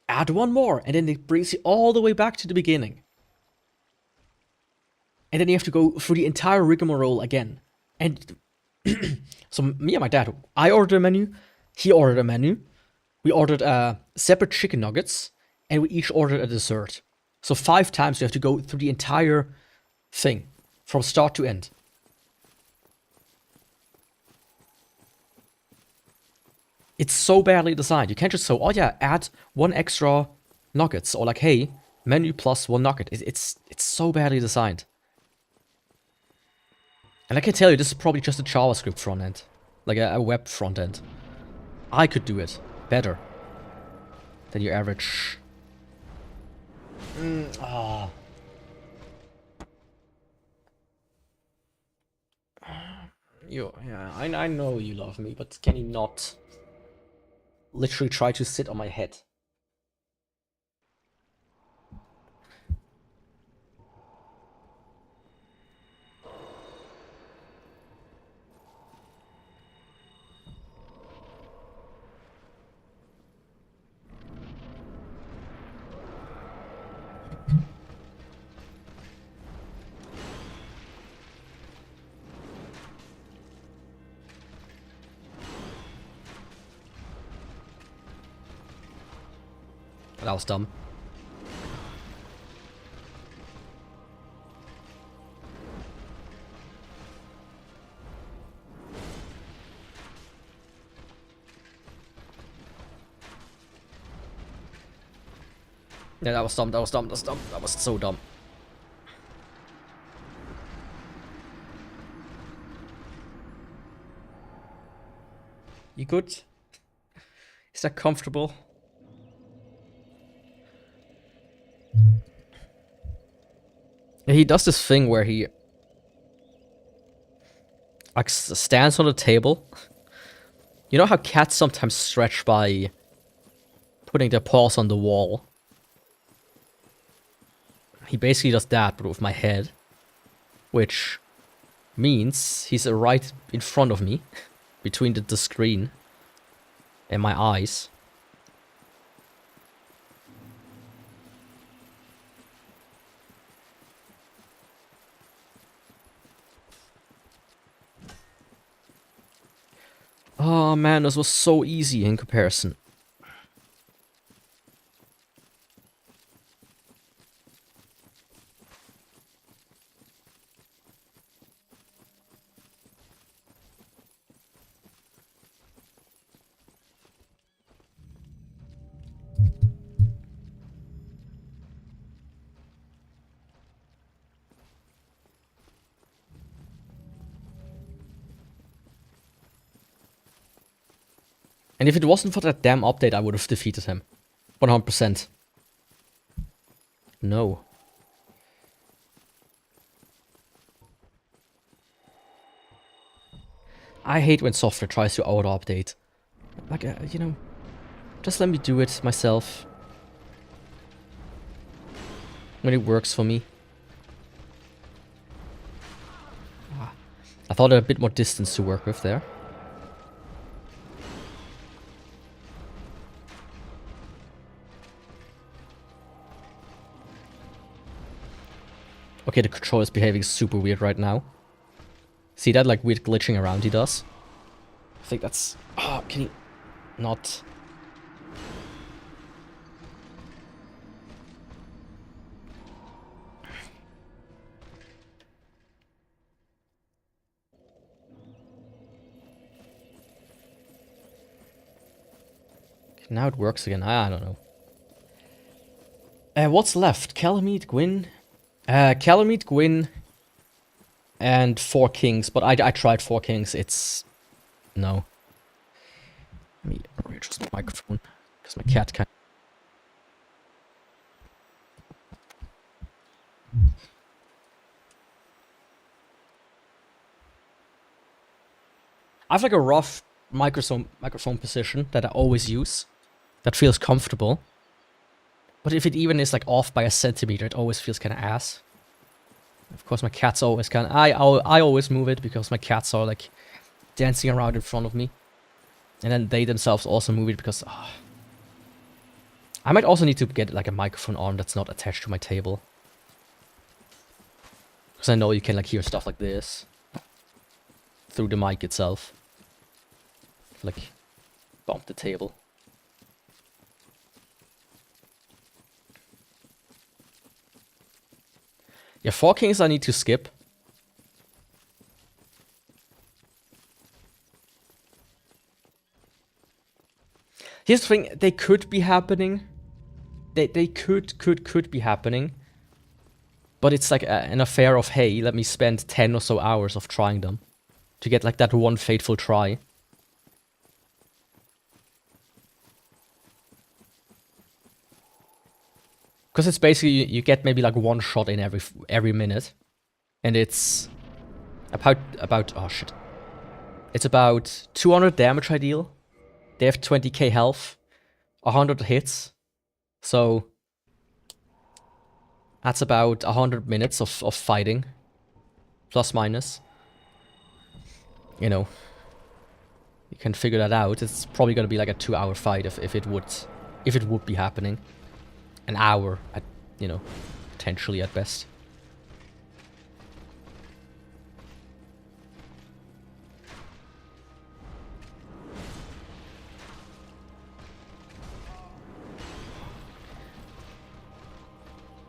add one more, and then it brings you all the way back to the beginning. And then you have to go through the entire rigmarole again. And so me and my dad, I ordered a menu, he ordered a menu. We ordered separate chicken nuggets, and we each ordered a dessert. So 5 times you have to go through the entire thing, from start to end. It's so badly designed. You can't just say, oh yeah, add 1 extra nuggets, or like, hey, menu plus 1 nugget. It's so badly designed. And I can tell you, this is probably just a JavaScript front end, like a web front end. I could do it better than your average. Yeah, I know you love me, but can you not literally try to sit on my head? That was dumb. Yeah, that was dumb, that was dumb, that was dumb. That was so dumb. You good? Is that comfortable? He does this thing where he like stands on the table. You know how cats sometimes stretch by putting their paws on the wall? He basically does that, but with my head. Which means he's right in front of me, between the screen and my eyes. Oh man, this was so easy in comparison. And if it wasn't for that damn update, I would have defeated him. 100%. No. I hate when software tries to auto-update. Like, you know, just let me do it myself. When it works for me. I thought I had a bit more distance to work with there. Okay, the controller is behaving super weird right now. See that, like, weird glitching around he does? think that's... Oh, can you not... Now it works again. I don't know. What's left? Calamite, Gwyn? Calamite, Gwyn, and 4 kings. But I tried 4 kings. It's... No. Let me readjust my microphone. Because my cat can't... I have like a rough microphone position that I always use. That feels comfortable. But if it even is like off by a centimeter, it always feels kind of ass. Of course, my cat's always kind of... I always move it because my cats are like dancing around in front of me. And then they themselves also move it because... I might also need to get like a microphone arm that's not attached to my table. Because I know you can like hear stuff like this through the mic itself. Like, bump the table. Yeah, 4 kings I need to skip. Here's the thing, they could be happening. They could be happening. But it's like an affair of, hey, let me spend 10 or so hours of trying them. To get like that one fateful try. Because it's basically, you get maybe like 1 shot in every minute. And it's about, oh shit. It's about 200 damage I deal. They have 20k health. 100 hits. So, that's about 100 minutes of fighting. Plus minus. You know. You can figure that out. It's probably gonna be like a 2-hour fight if it would be happening. An hour, at, you know, potentially at best.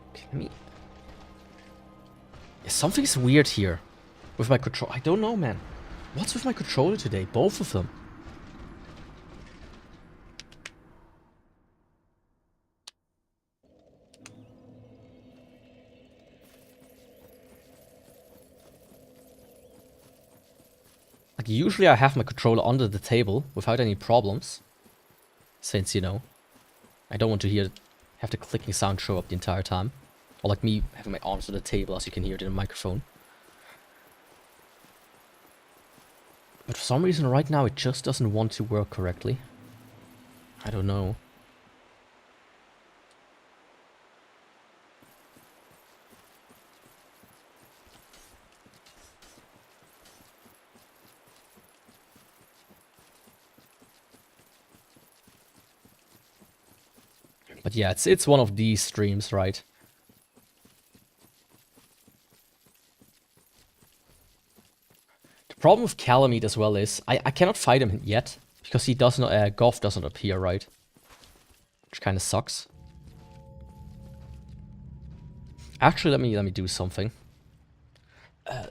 Okay, let me... Yeah, something's weird here with my control. I don't know, man. What's with my controller today? Both of them. Like, usually I have my controller under the table without any problems. Since, you know, I don't want to have the clicking sound show up the entire time. Or like me having my arms on the table as you can hear it in the microphone. But for some reason right now it just doesn't want to work correctly. I don't know. But yeah, it's one of these streams, right? The problem with Calamite as well is I cannot fight him yet because he doesn't Goth doesn't appear, right? Which kind of sucks. Actually, let me do something.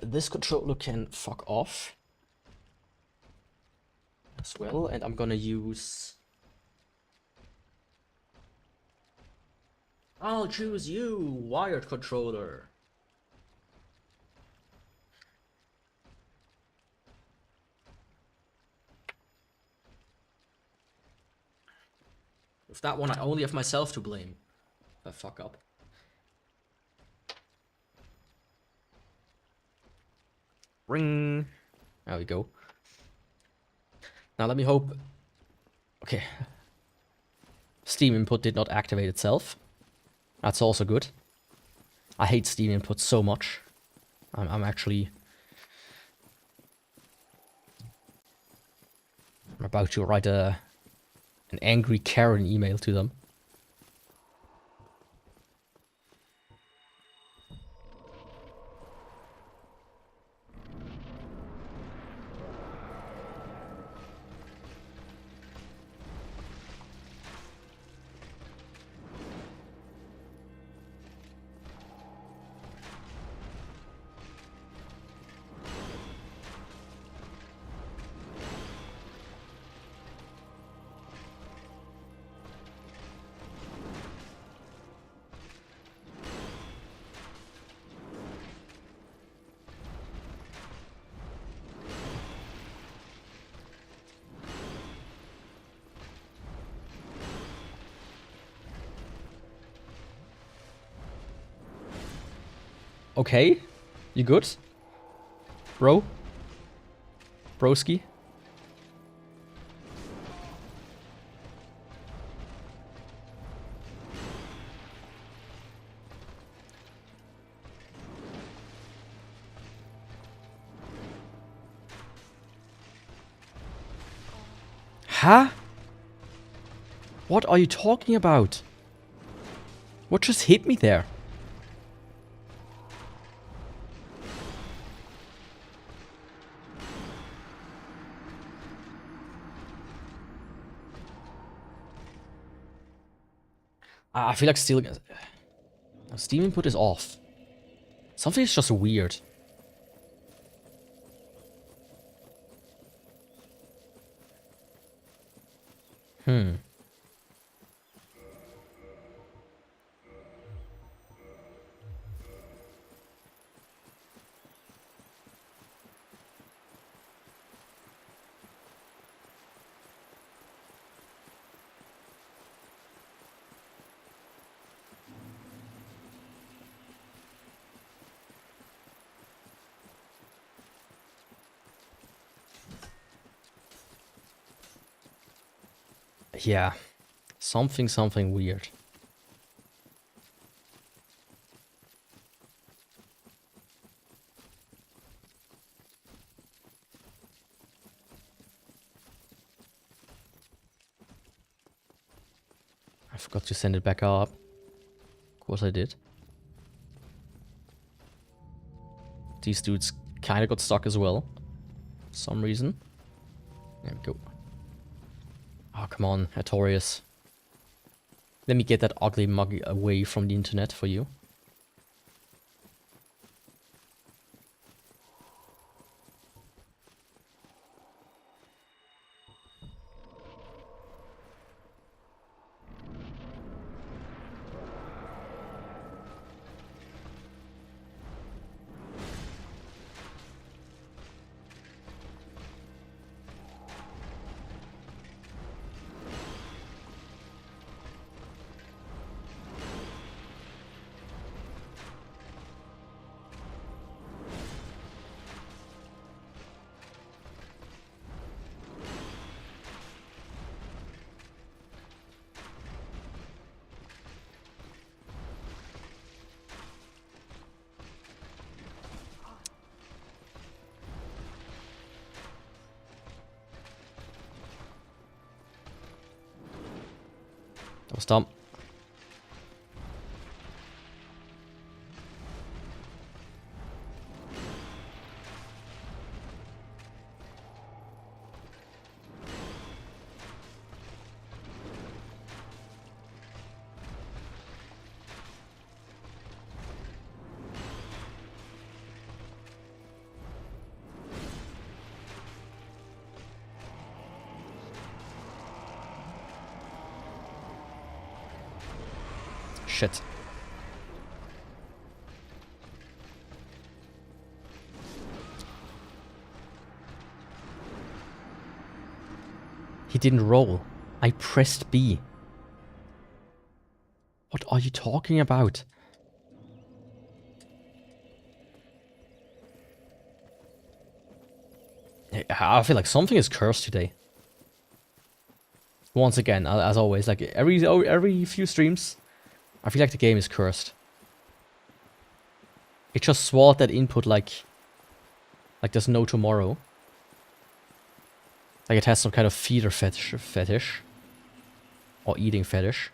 This controller can fuck off as well, and I'm gonna use... I'll choose you, wired controller. With that one, I only have myself to blame if I fuck up. Ring. There we go. Now let me hope... Okay. Steam input did not activate itself. That's also good. I hate Steam input so much. I'm actually... I'm about to write an angry Karen email to them. Okay? You good? Bro? Broski? Huh? What are you talking about? What just hit me there? I feel like Steam input is off. Something is just weird. Yeah. Something weird. I forgot to send it back up. Of course I did. These dudes kinda got stuck as well. For some reason. There we go. Oh, come on, Artorias. Let me get that ugly mug away from the internet for you. That was dumb. Shit. He didn't roll. I pressed B. What are you talking about? I feel like something is cursed today. Once again, as always, like every few streams, I feel like the game is cursed. It just swallowed that input like there's no tomorrow. Like it has some kind of feeder fetish. Or eating fetish.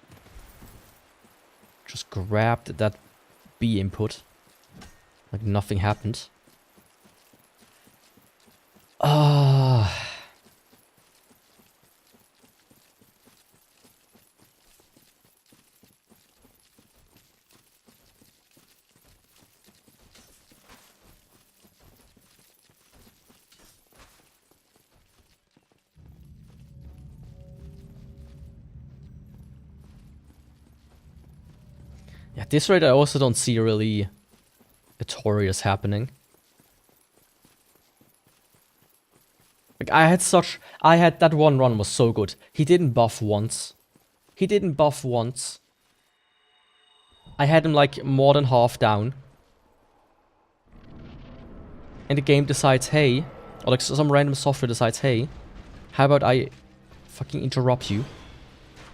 Just grabbed that B input. Like nothing happened. Ah. Yeah, at this rate I also don't see really Artorias happening. Like I had that one run was so good. He didn't buff once. He didn't buff once. I had him like more than half down. and the game decides, hey, or like some random software decides, hey, how about I fucking interrupt you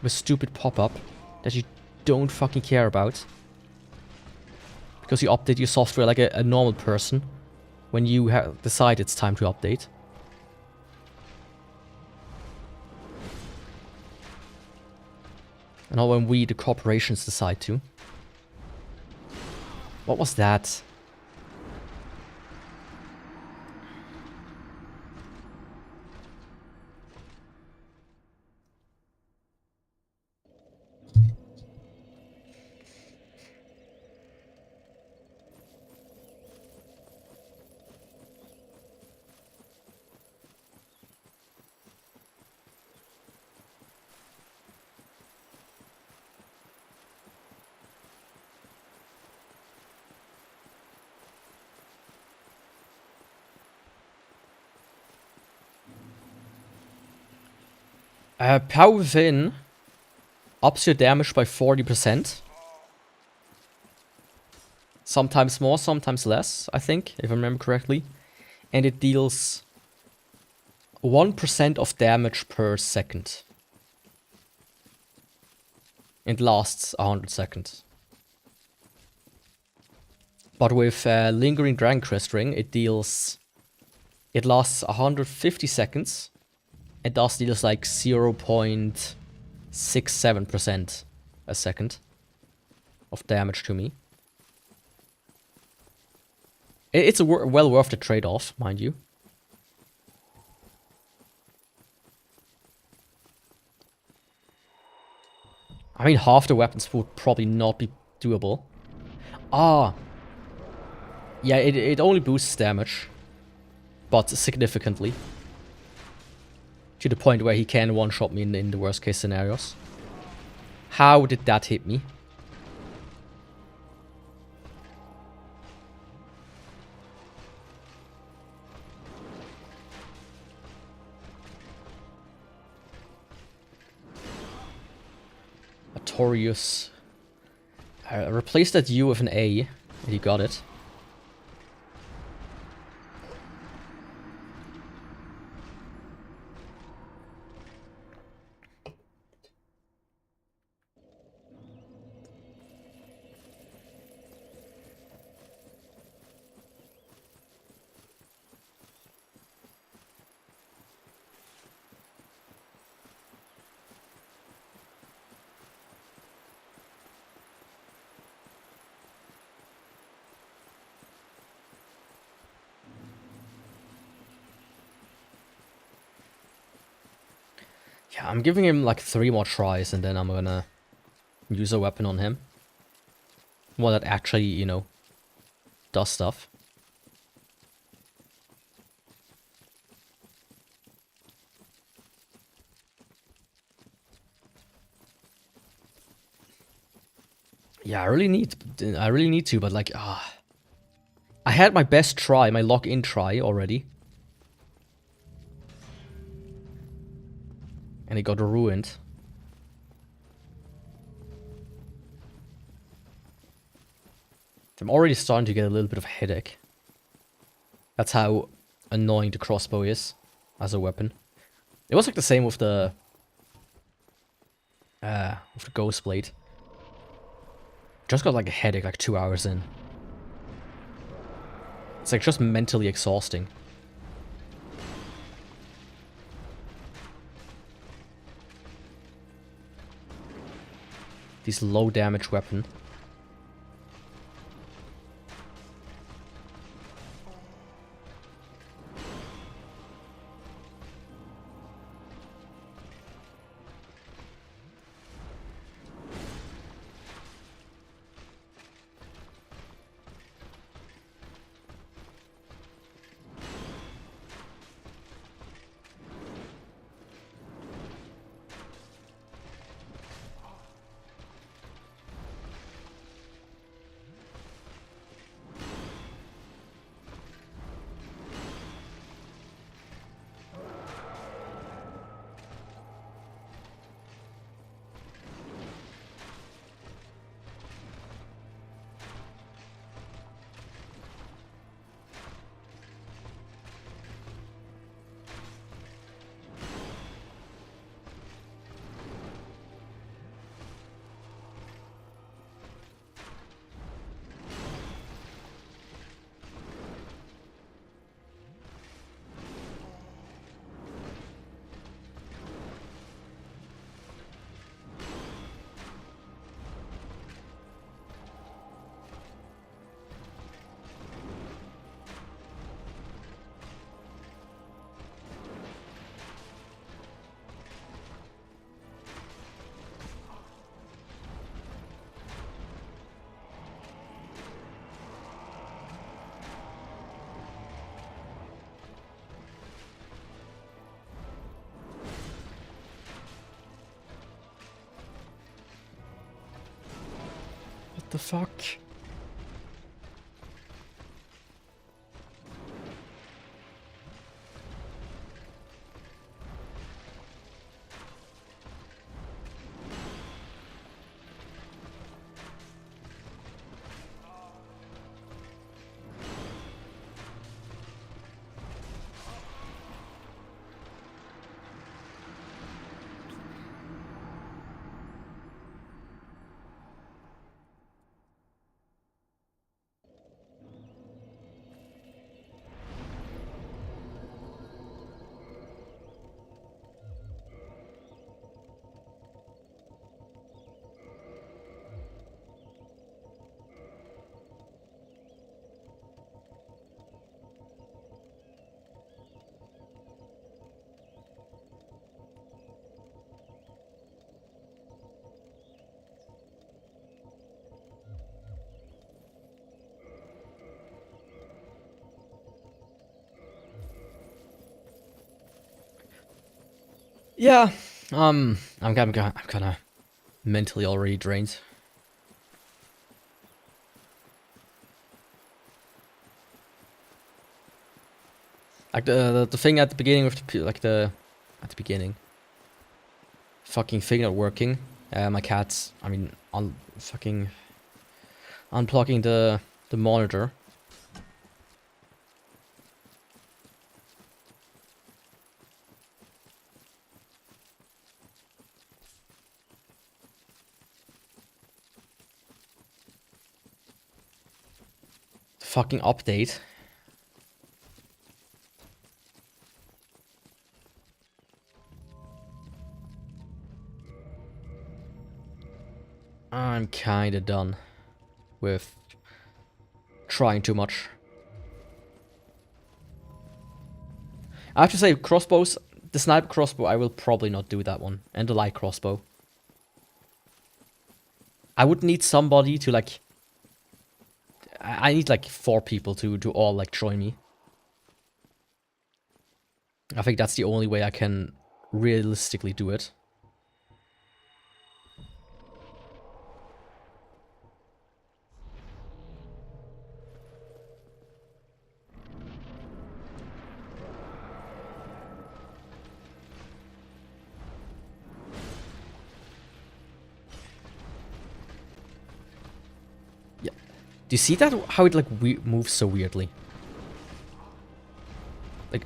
with stupid pop-up that you don't fucking care about because you update your software like a normal person when you decide it's time to update. And not when we, the corporations, decide to. What was that? Power Within ups your damage by 40%. Sometimes more, sometimes less, I think, if I remember correctly. And it deals 1% of damage per second. It lasts 100 seconds. But with Lingering Dragon Crest Ring, it lasts 150 seconds. It does deals like 0.67% a second of damage to me. It's well worth the trade-off, mind you. I mean, half the weapons would probably not be doable. Ah. Yeah, it only boosts damage. But significantly. To the point where he can one-shot me in the worst case scenarios. How did that hit me? Artorius. Replace that U with an A. And he got it. Yeah, I'm giving him like 3 more tries and then I'm gonna use a weapon on him. One that actually, you know, does stuff. Yeah, I really need to, but like, I had my best try, my lock-in try already. And it got ruined. I'm already starting to get a little bit of a headache. That's how annoying the crossbow is as a weapon. It was like the same with the ghost blade. Just got like a headache like 2 hours in. It's like just mentally exhausting. This low damage weapon. the fuck? Yeah, I'm kind of mentally already drained. Like the thing at the beginning of the at the beginning, fucking thing not working. My cat's, I mean, fucking unplugging the monitor. Fucking update. I'm kinda done with trying too much. I have to say, crossbows, the sniper crossbow, I will probably not do that one. And the light crossbow. I would need somebody to like... I need like 4 people to all like join me. I think that's the only way I can realistically do it. Yeah. Do you see that? How it like moves so weirdly? Like...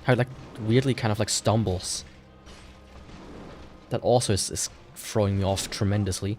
How it like weirdly kind of like stumbles. That also is throwing me off tremendously.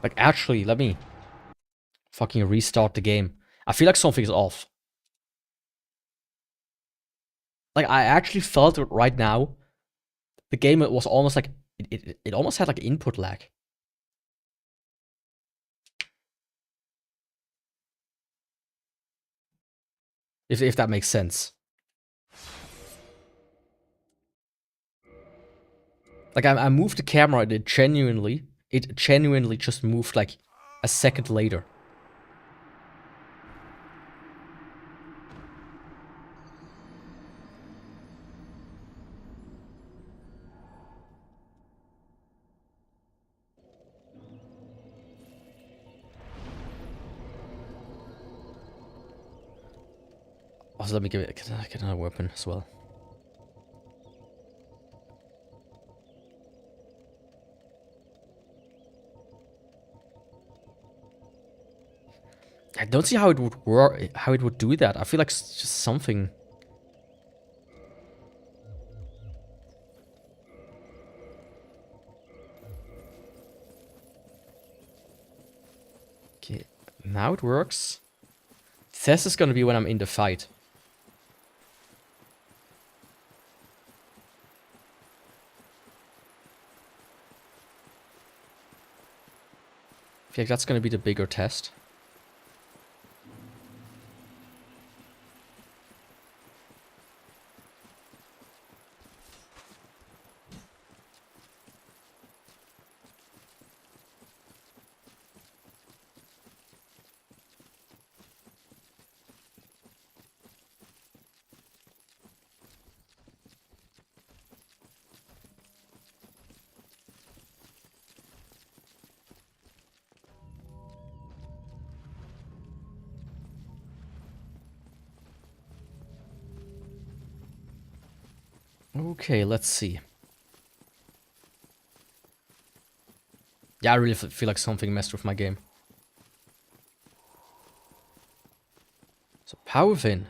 Like, actually, let me fucking restart the game. I feel like something's off. Like, I actually felt it right now. The game was almost like... It almost had like input lag. If that makes sense. Like, I moved the camera and it genuinely just moved like a second later. Also, let me get another weapon as well. I don't see how it would work, how it would do that. I feel like it's just something. Okay, now it works. Test is gonna be when I'm in the fight. I feel like that's gonna be the bigger test. Okay, let's see. Yeah, I really feel like something messed with my game. So, power fin.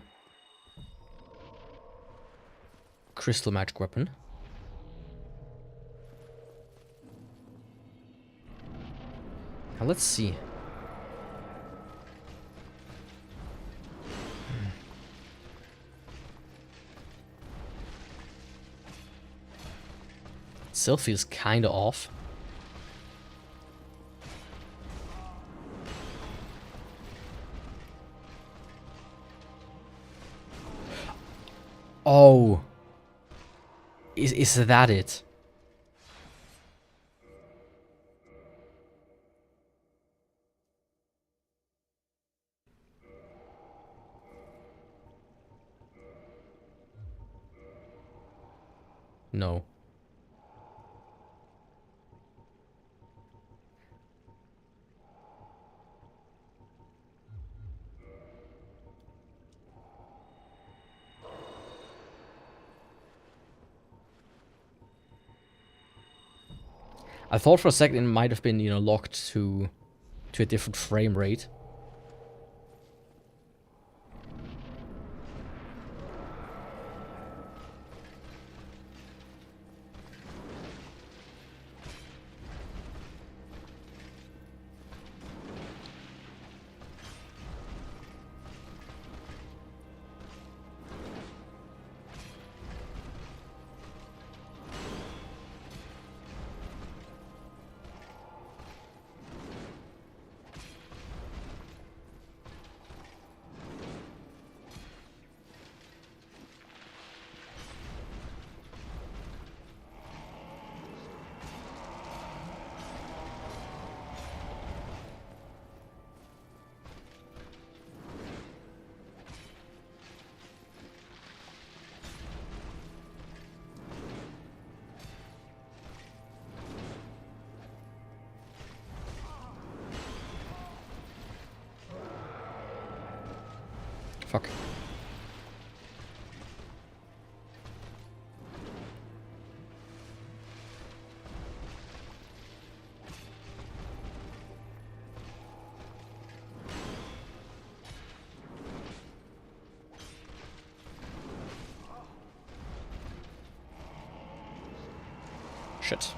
Crystal magic weapon. Now let's see. It still feels kinda off. Oh. Is that it? No. I thought for a second it might have been, you know, locked to a different frame rate. Fuck. Shit.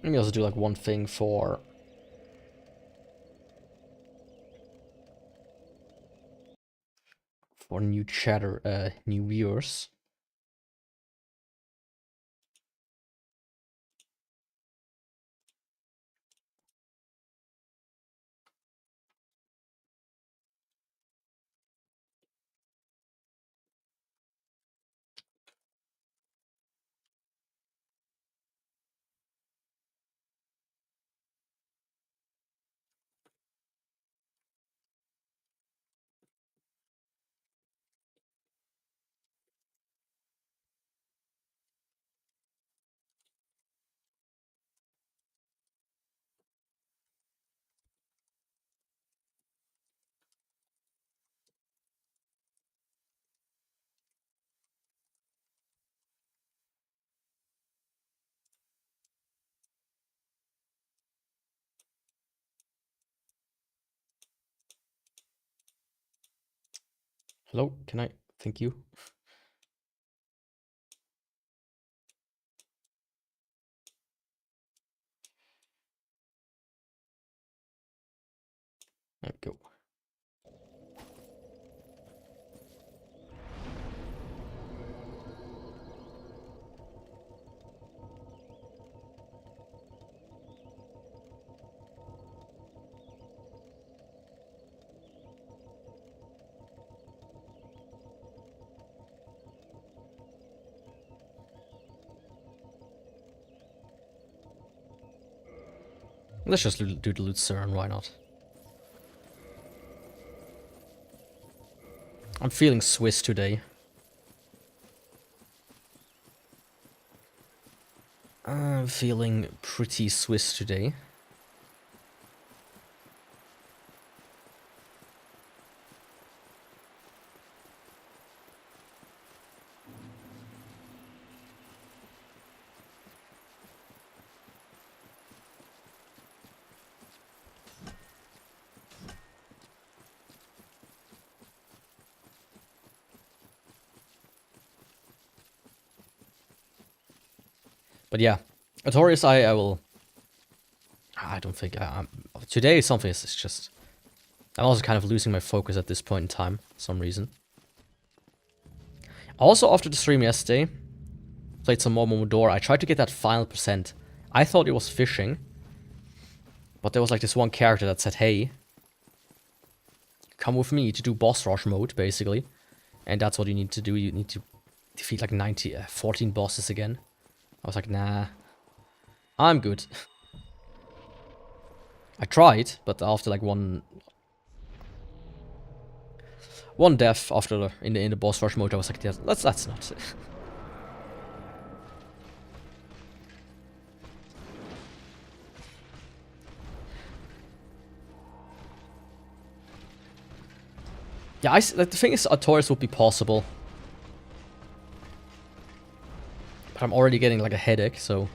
Let me also do like one thing for new chatter, new viewers. Hello, can I? Thank you. There we go. Let's just do the Lucerne, why not? I'm feeling Swiss today. I'm feeling pretty Swiss today. But yeah, Artorias, I will. I don't think today something is just. I'm also kind of losing my focus at this point in time, for some reason. Also, after the stream yesterday, played some more Momodora. I tried to get that final percent. I thought it was fishing, but there was like this one character that said, "Hey, come with me to do boss rush mode," basically, and that's what you need to do. You need to defeat like 14 bosses again. I was like, nah, I'm good. I tried, but after like one death after in the boss rush mode, I was like, yeah, that's not it. Yeah, like, the thing is, Artorias would be possible, but I'm already getting like a headache, so.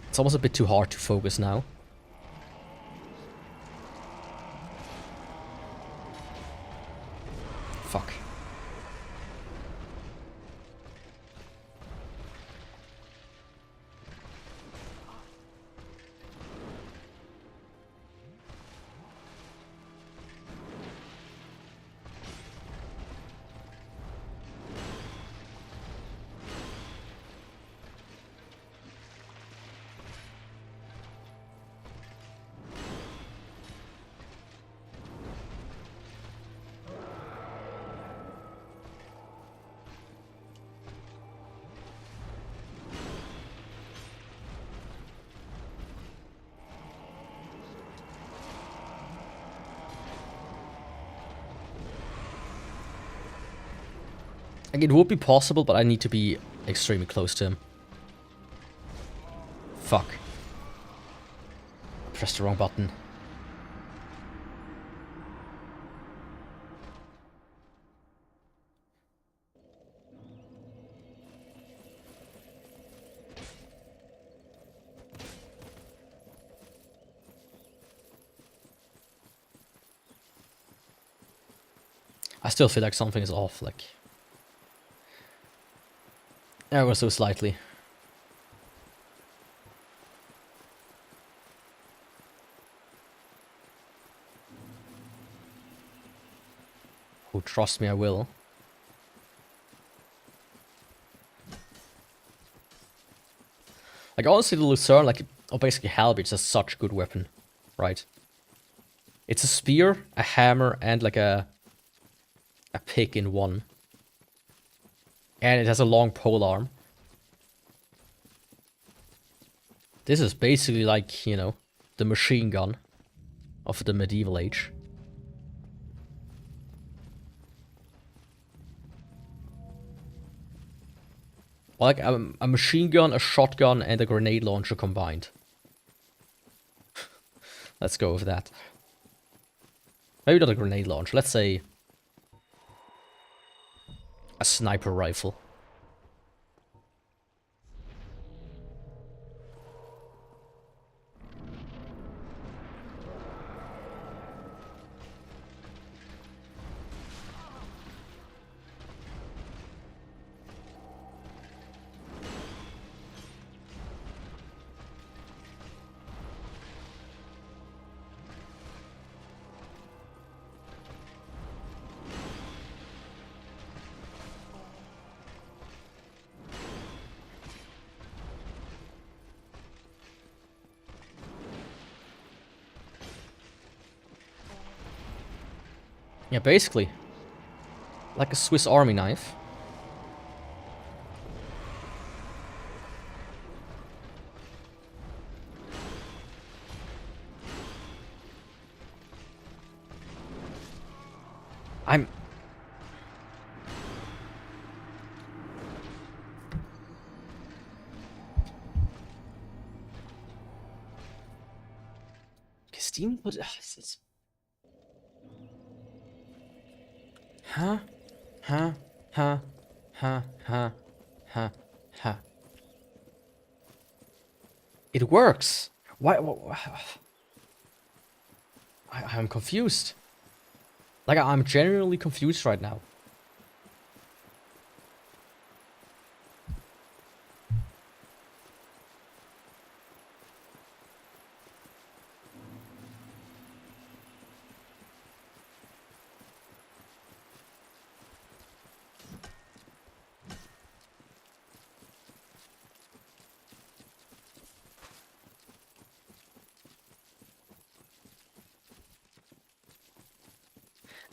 It's almost a bit too hard to focus now. Fuck. Like, it would be possible, but I need to be extremely close to him. Fuck. I pressed the wrong button. I still feel like something is off, like. Ever so slightly. Oh, trust me, I will. Like, honestly, the Lucerne, like, or basically Halberd, is such a good weapon, right? It's a spear, a hammer, and like a pick in one. And it has a long pole arm. This is basically like, you know, the machine gun of the medieval age. Like a machine gun, a shotgun, and a grenade launcher combined. Let's go with that. Maybe not a grenade launcher, let's say a sniper rifle. Yeah, basically. Like a Swiss Army knife. I'm... Steam? What? It's... Huh? Huh? Huh? Huh? Huh? Huh? Huh? It works! Why? I'm confused. Like, I'm genuinely confused right now.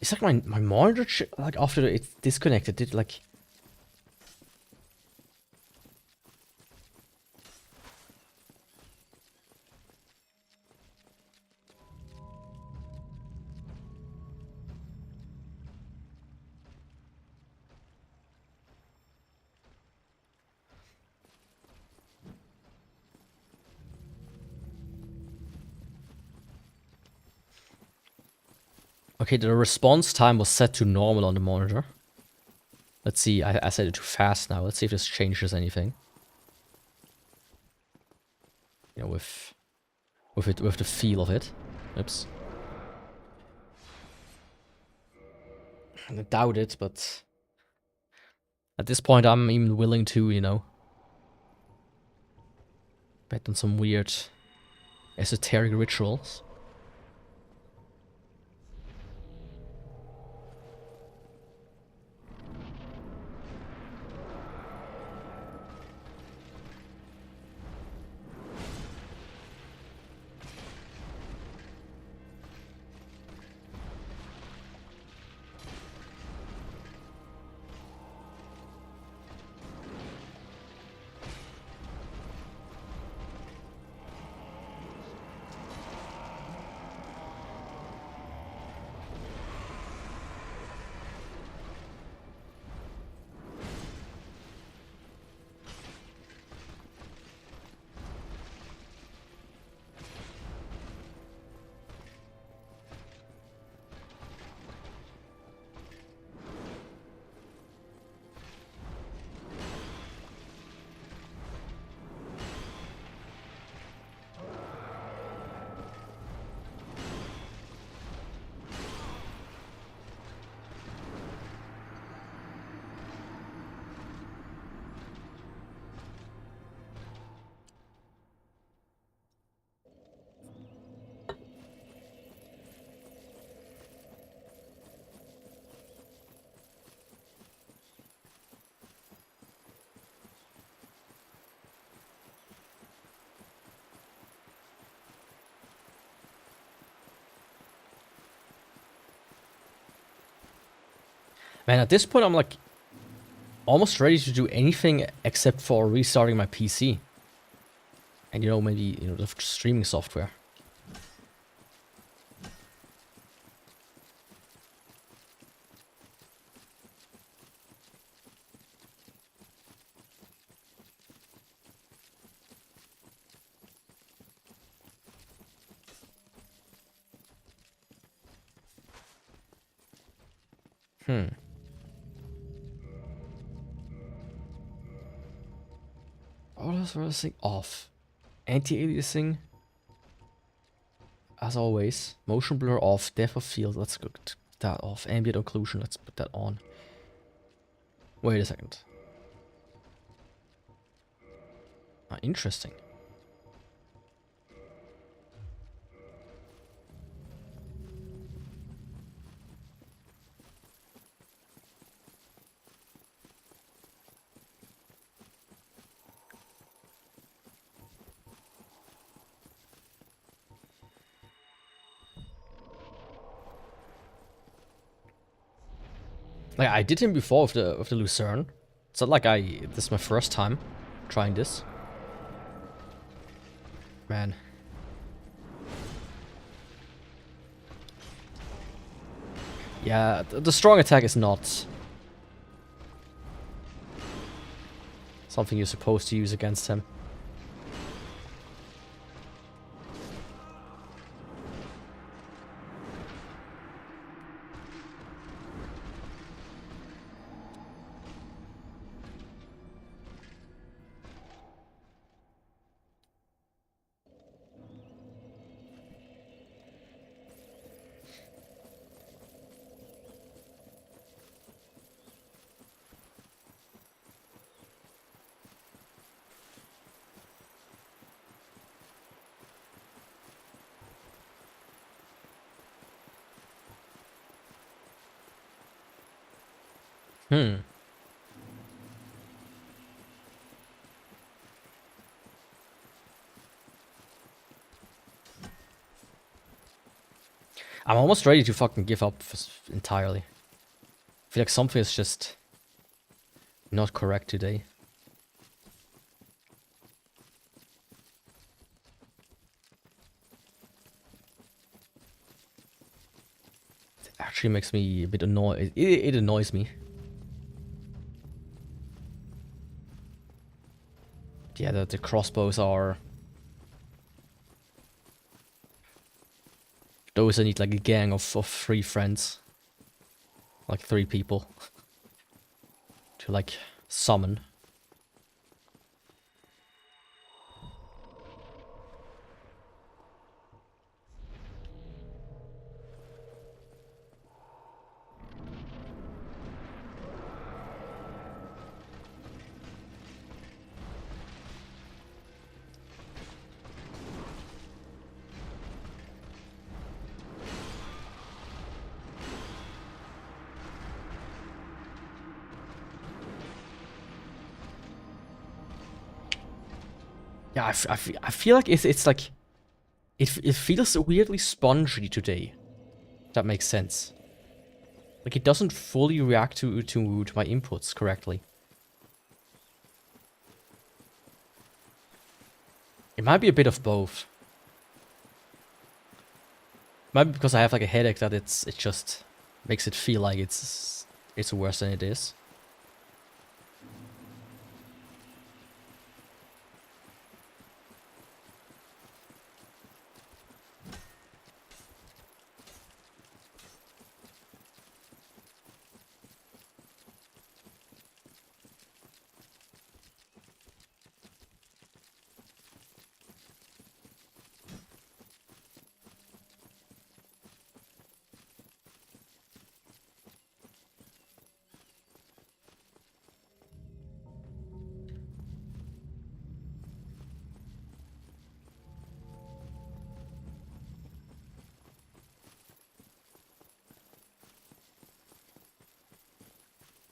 It's like my monitor, like, after it's disconnected, it like... Okay, the response time was set to normal on the monitor. Let's see, I set it too fast now. Let's see if this changes anything. You know, with the feel of it. Oops. I doubt it, but at this point I'm even willing to, you know, bet on some weird esoteric rituals. Man, at this point I'm like almost ready to do anything except for restarting my PC. And, you know, maybe, you know, the streaming software. Auto-processing off. Anti-aliasing. As always. Motion blur off. Depth of field. Let's go that off. Ambient occlusion. Let's put that on. Wait a second. Ah, interesting. Like, I did him before with the Lucerne. It's not like this is my first time trying this. Man. Yeah, the strong attack is not something you're supposed to use against him. I'm almost ready to fucking give up entirely. I feel like something is just not correct today. It actually makes me a bit annoyed. It annoys me. Yeah, the crossbows are... Those I need like a gang of 3 friends. Like 3 people. To like summon. Yeah, I feel like it's like... It feels weirdly spongy today. If that makes sense. Like it doesn't fully react to my inputs correctly. It might be a bit of both. Might be because I have like a headache that it just makes it feel like it's worse than it is.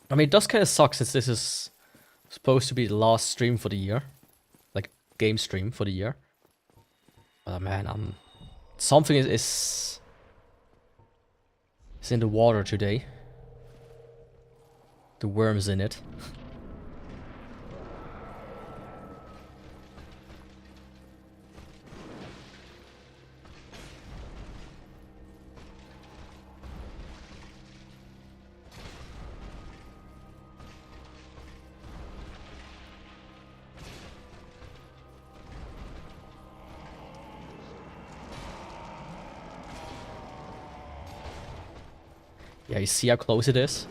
I mean, it does kind of suck since this is supposed to be the last stream for the year. Like, game stream for the year. But man, something is in the water today. The worm's in it. Yeah, you see how close it is?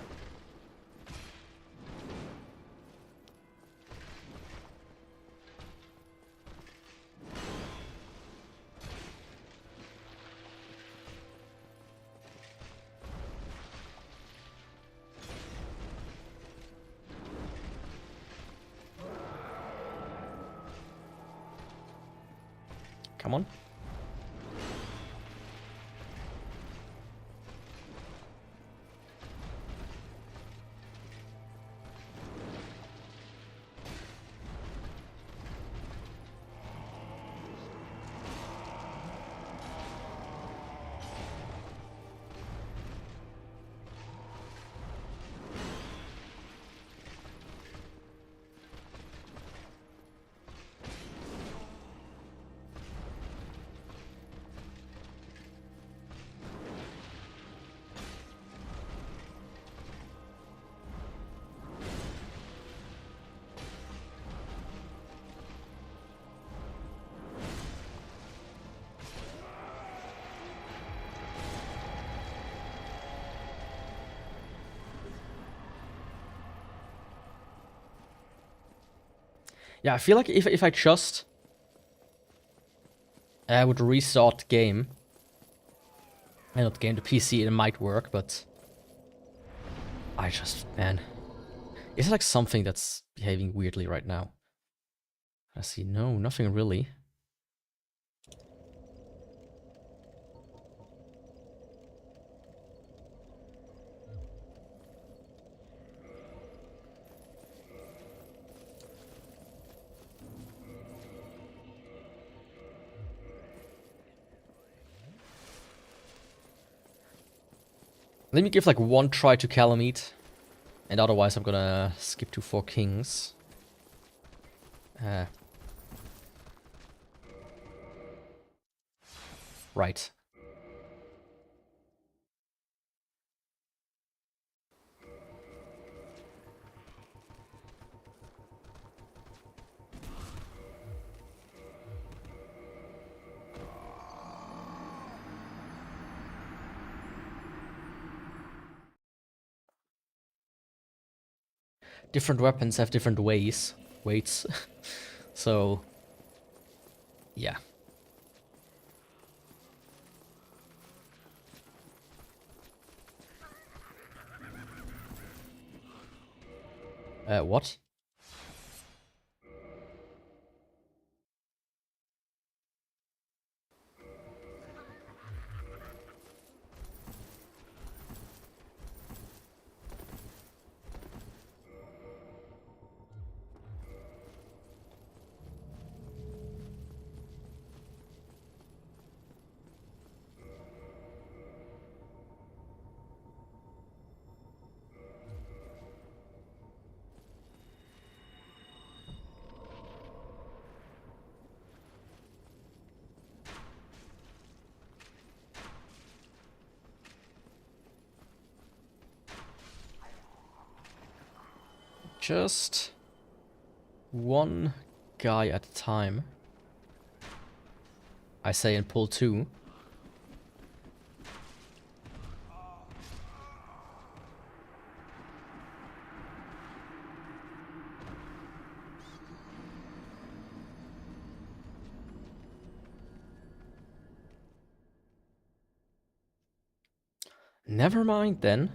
Come on. Yeah, I feel like if I just would restart the game, and not game the PC, it might work, but I just, man, is it like something that's behaving weirdly right now? I see, no, nothing really. Let me give like one try to Calamite, and otherwise I'm gonna skip to 4 Kings. Right. Different weapons have different weights. So, yeah. What? Just one guy at a time. I say in pull 2. Never mind then.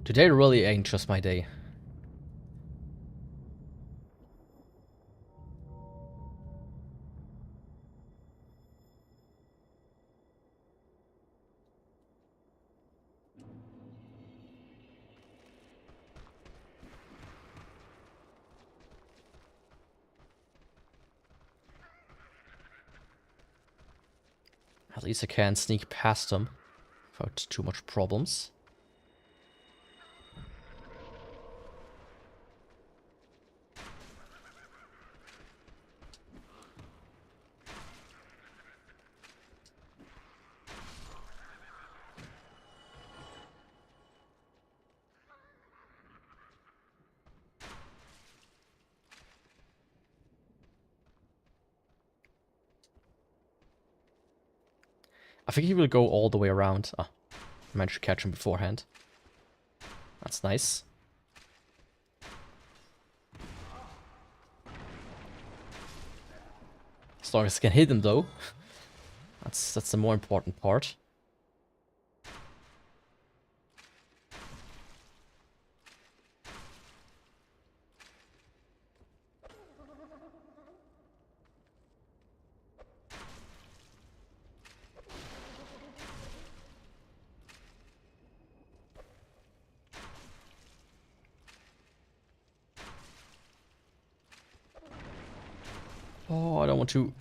Today really ain't just my day. At least I can sneak past them without too much problems. I think he will go all the way around. Ah, I managed to catch him beforehand. That's nice. As long as I can hit him though. That's the more important part. Oh, I don't want to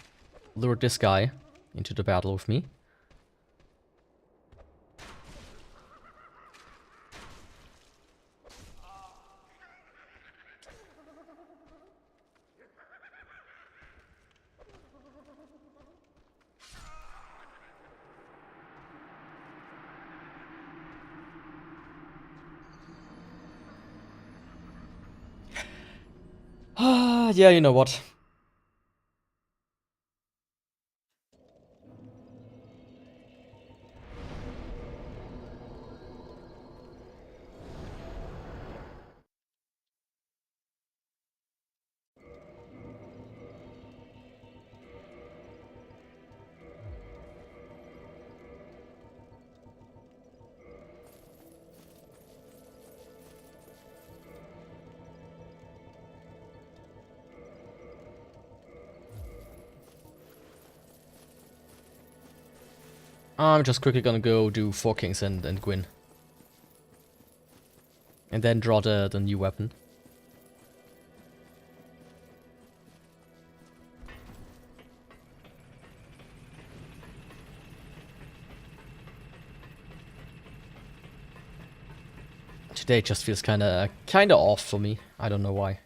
lure this guy into the battle with me. Yeah, you know what? I'm just quickly gonna go do 4 kings and Gwyn. And then draw the new weapon. Today just feels kinda off for me. I don't know why.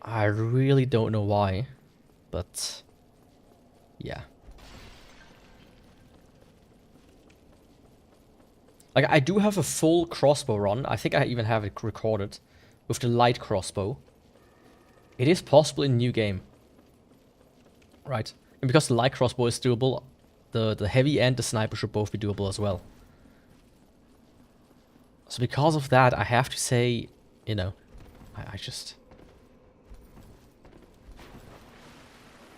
I really don't know why, but yeah. Like, I do have a full crossbow run. I think I even have it recorded with the light crossbow. It is possible in new game. Right. And because the light crossbow is doable, the heavy and the sniper should both be doable as well. So because of that, I have to say, you know, I just...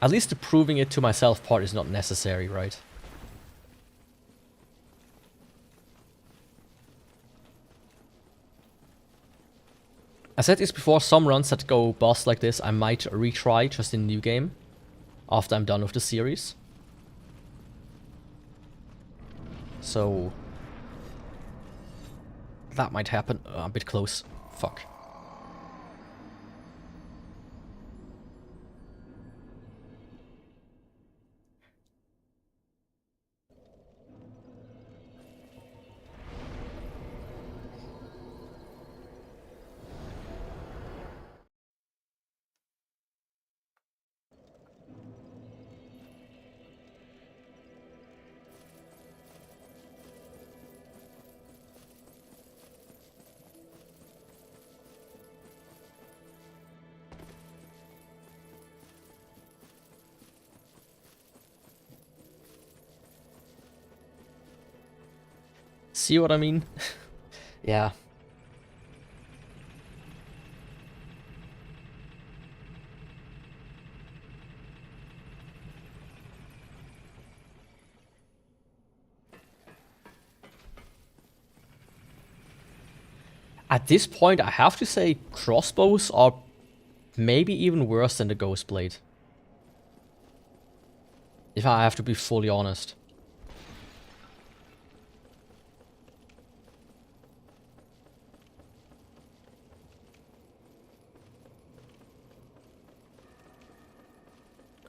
At least the proving it to myself part is not necessary, right? I said this before, some runs that go bust like this, I might retry just in new game after I'm done with the series. So that might happen. A bit close. Fuck. See what I mean? Yeah. At this point, I have to say crossbows are maybe even worse than the Ghost Blade. If I have to be fully honest.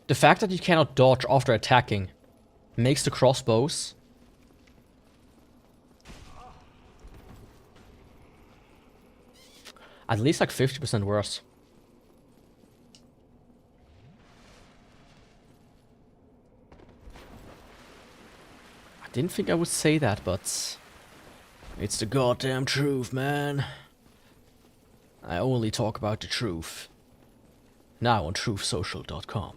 The fact that you cannot dodge after attacking makes the crossbows at least like 50% worse. I didn't think I would say that, but it's the goddamn truth, man. I only talk about the truth. Now on truthsocial.com.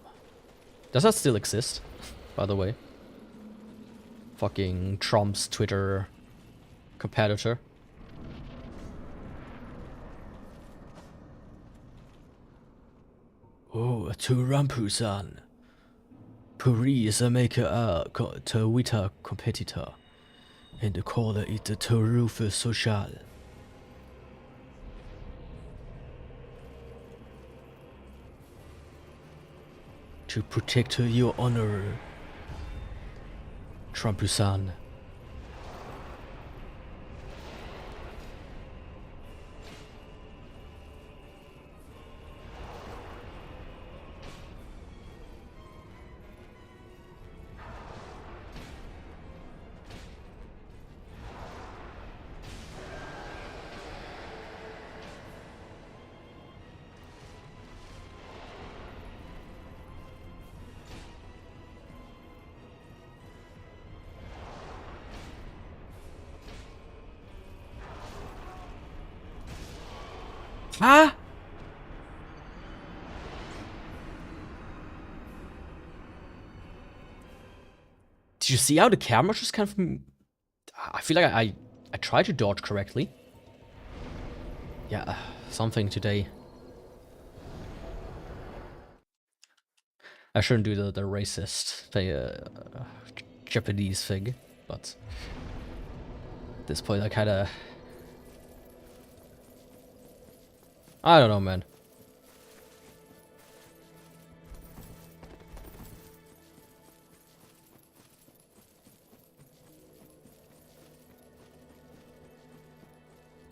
Does that still exist, by the way? Fucking Trump's Twitter competitor. Oh, to Rampusan. Puri is a maker Twitter competitor. And the caller is the Truth Social. To protect your honor, Trumpusan. Huh? Did you see how the camera just kind of... I feel like I tried to dodge correctly. Yeah, something today. I shouldn't do the racist Japanese thing, but at this point I kinda... I don't know, man.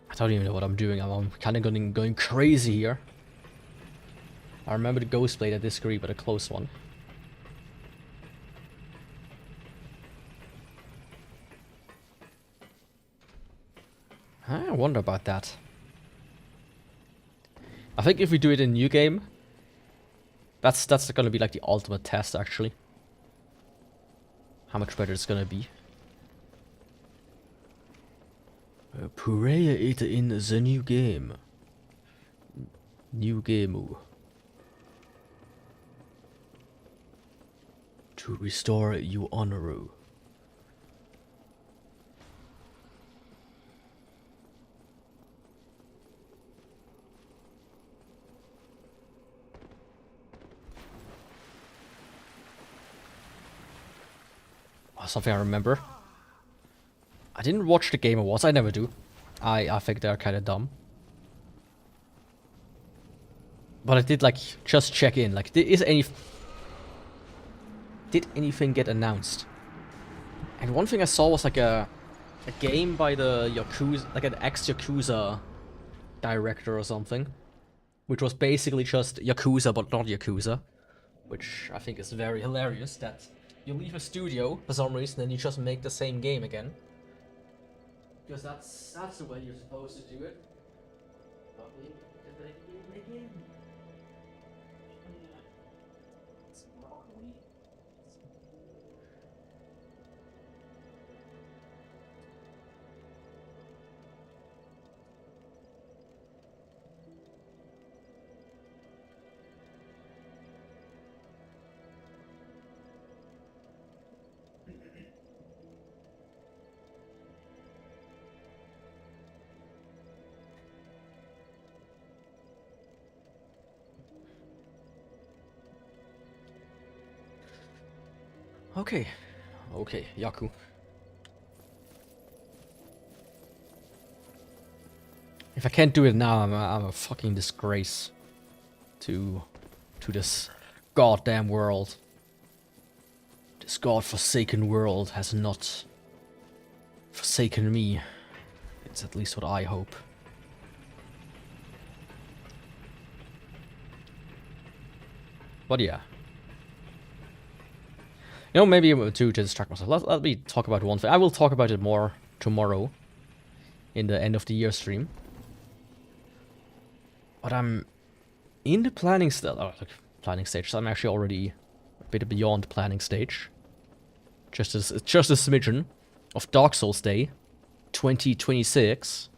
I don't even know what I'm doing. I'm kind of going crazy here. I remember the Ghost Blade. I disagree, but a close one. I wonder about that. I think if we do it in new game, that's gonna be like the ultimate test, actually. How much better it's gonna be. Puree it in the new game. New game. To restore your honor. Oh, something I remember. I didn't watch the Game Awards. I never do. I think they're kind of dumb. But I did like just check in. Like, did anything get announced? And one thing I saw was like a game by the Yakuza, like an ex-Yakuza director or something, which was basically just Yakuza but not Yakuza, which I think is very hilarious. That you leave a studio for some reason and you just make the same game again. Because that's the way you're supposed to do it. Okay, Yaku. If I can't do it now, I'm a fucking disgrace to this goddamn world. This godforsaken world has not forsaken me. It's at least what I hope. But yeah. You know, maybe to distract myself, let me talk about one thing. I will talk about it more tomorrow in the end of the year stream. But I'm in the planning stage. So I'm actually already a bit beyond planning stage. Just a smidgen of Dark Souls Day 2026.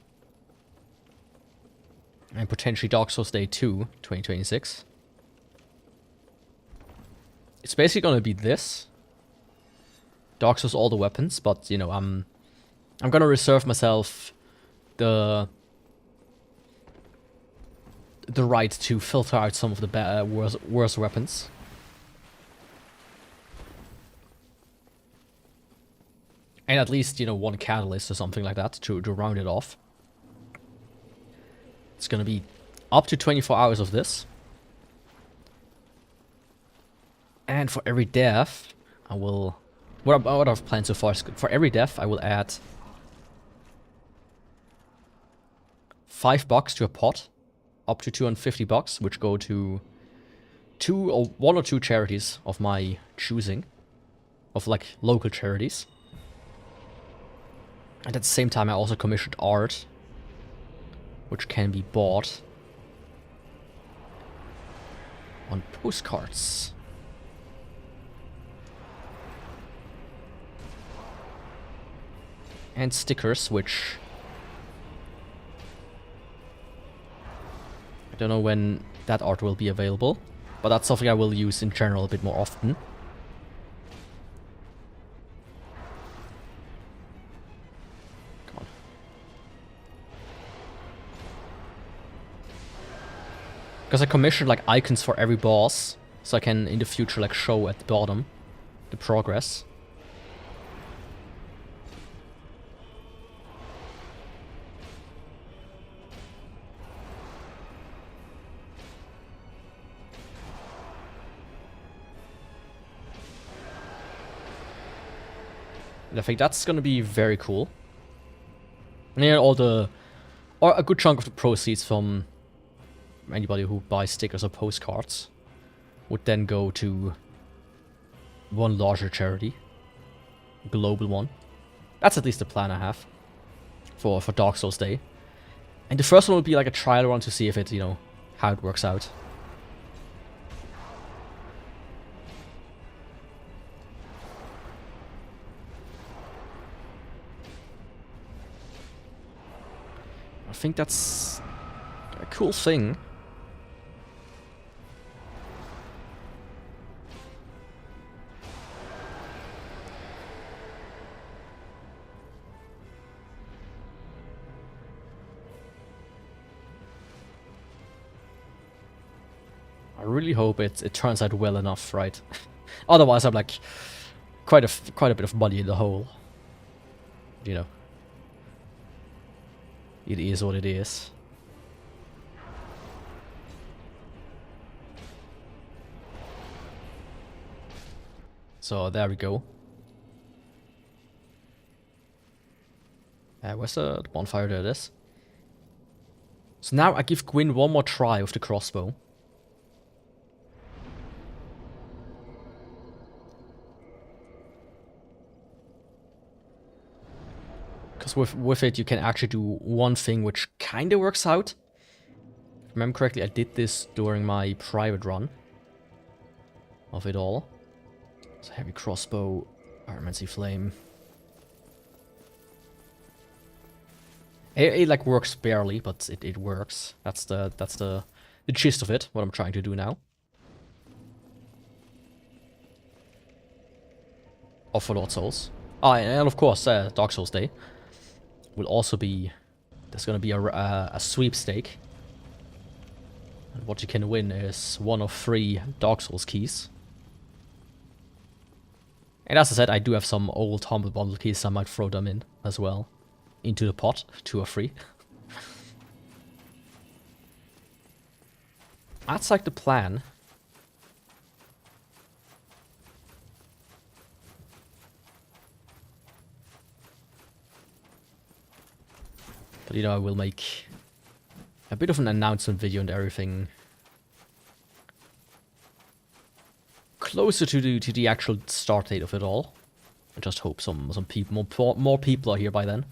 And potentially Dark Souls Day 2 2026. It's basically gonna be this. Dark Souls all the weapons, but you know, I'm gonna reserve myself the right to filter out some of the worse weapons. And at least, you know, one catalyst or something like that to round it off. It's gonna be up to 24 hours of this. And for every death, I will... What I've planned so far is for every death, I will add $5 to a pot, up to $250, which go to one or two charities of my choosing, of like local charities. And at the same time, I also commissioned art, which can be bought on postcards. And stickers, which I don't know when that art will be available, but that's something I will use in general a bit more often. Come on. Because I commissioned like icons for every boss, so I can in the future like show at the bottom the progress. I think that's gonna be very cool. And yeah, or a good chunk of the proceeds from anybody who buys stickers or postcards would then go to one larger charity, a global one. That's at least the plan I have for Dark Souls Day. And the first one will be like a trial run to see if it, you know, how it works out. I think that's a cool thing. I really hope it turns out well enough, right? Otherwise, I'm like quite a bit of money in the hole. You know. It is what it is. So there we go. Where's the bonfire? There it is. So now I give Gwyn one more try with the crossbow. Because with it you can actually do one thing which kind of works out. If I remember correctly, I did this during my private run of it all. So heavy crossbow, pyromancy flame. It like works barely, but it works. That's the gist of it, what I'm trying to do now. Oh, for Lord Souls. Oh, and of course, Dark Souls Day will also be... There's gonna be a sweepstake. And what you can win is one of 3 Dark Souls keys. And as I said, I do have some old Humble Bundle keys, so I might throw them in as well. Into the pot, 2 or 3. That's like the plan. But you know, I will make a bit of an announcement video and everything closer to the actual start date of it all. I just hope some people, more people are here by then.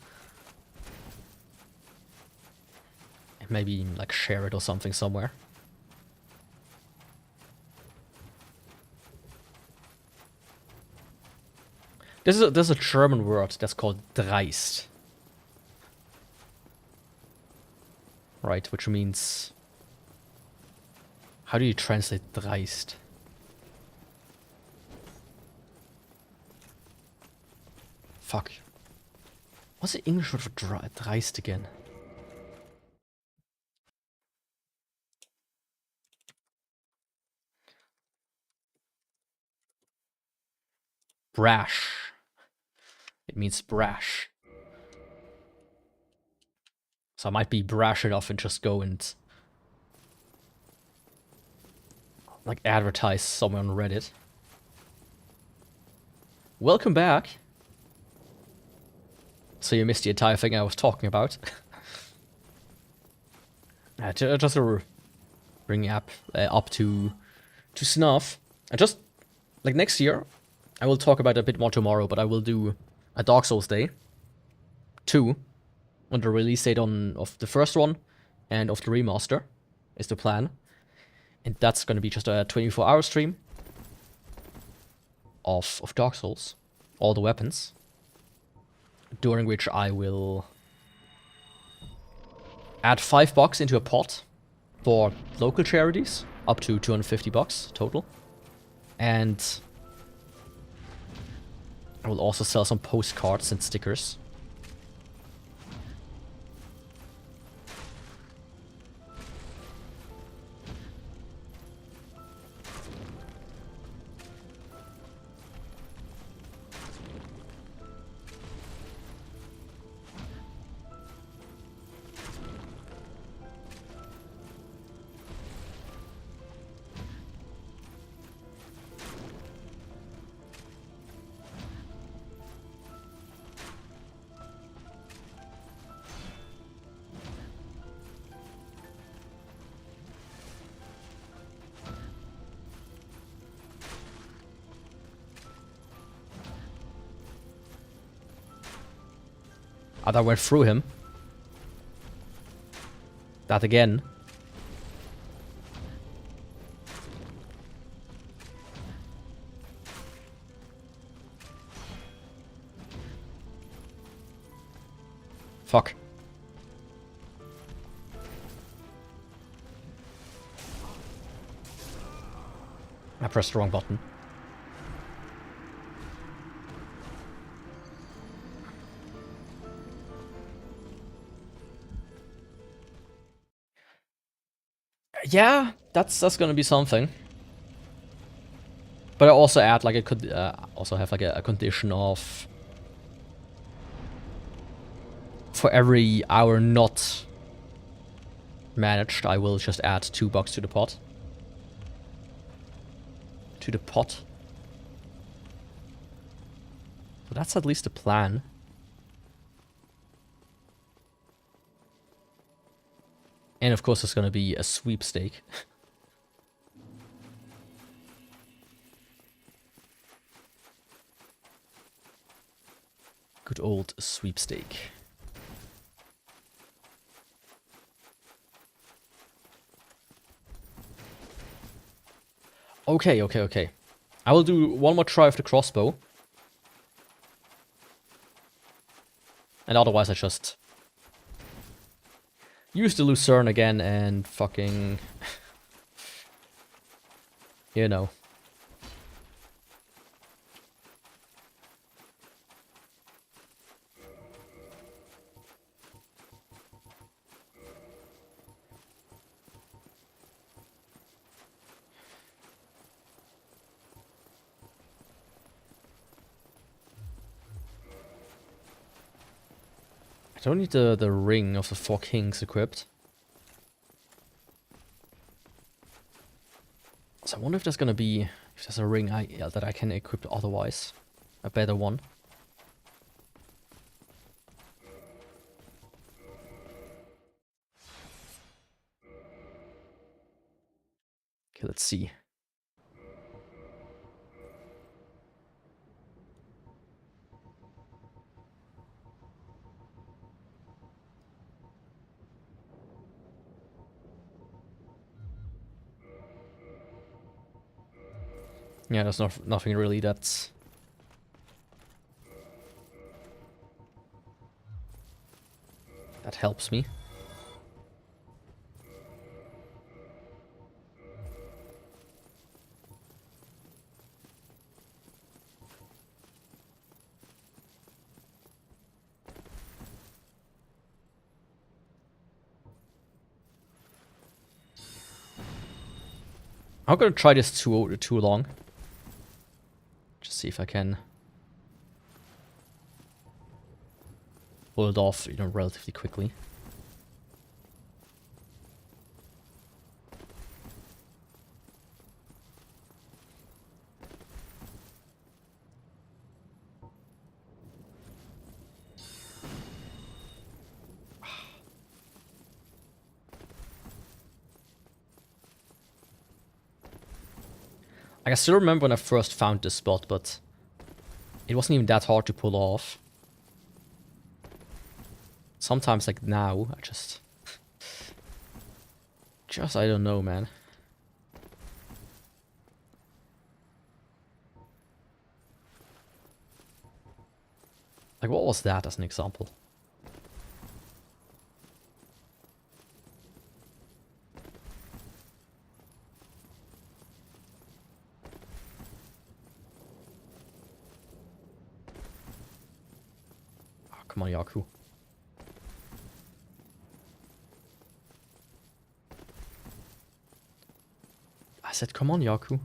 And maybe like share it or something somewhere. There's a German word that's called dreist. Right, which means... How do you translate dreist? Fuck. What's the English word for dreist again? Brash. It means brash. So I might be brash enough and just go and like advertise somewhere on Reddit. Welcome back. So you missed the entire thing I was talking about. Just to bring up to snuff. And just like next year, I will talk about it a bit more tomorrow, but I will do a Dark Souls Day 2 on the release date of the first one and of the remaster is the plan. And that's going to be just a 24-hour stream of Dark Souls, all the weapons, during which I will add $5 into a pot for local charities, up to $250 total. And I will also sell some postcards and stickers. Oh, that went through him. That again. Fuck. I pressed the wrong button. Yeah, that's gonna be something. But I also add like it could also have like a condition of for every hour not managed, I will just add $2 to the pot. To the pot. So that's at least the plan. And of course there's gonna be a sweepstake. Good old sweepstake. Okay. I will do one more try of the crossbow. And otherwise I just use the Lucerne again and fucking... you know. I don't need the ring of the 4 kings equipped. So I wonder if there's gonna be, if there's a ring that I can equip otherwise. A better one. Okay, let's see. Yeah, there's nothing really that helps me. I'm gonna try this too long. Just see if I can pull it off, you know, relatively quickly. Like, I still remember when I first found this spot, but it wasn't even that hard to pull off. Sometimes, like now, I just I don't know, man. Like, what was that as an example? Come on, Yaku. I said, come on, Yaku.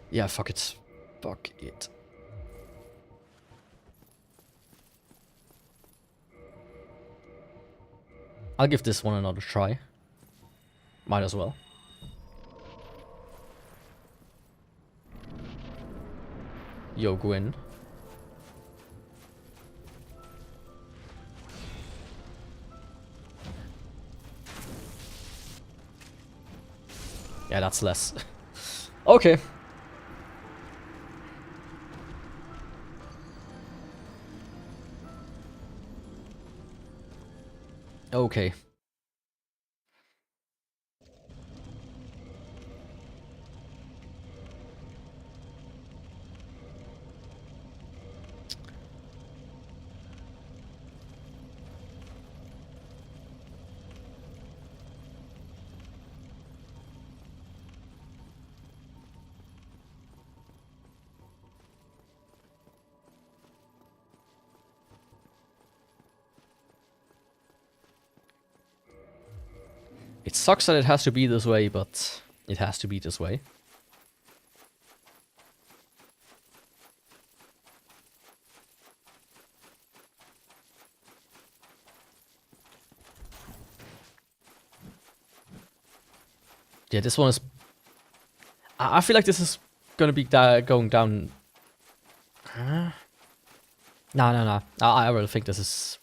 Yeah, fuck it. Fuck it. I'll give this one another try. Might as well. Yo, Gwyn. Yeah, that's less. Okay. Okay. It sucks that it has to be this way, but it has to be this way. Yeah, this one is... I feel like this is gonna be going down... Huh? No. I really think this is...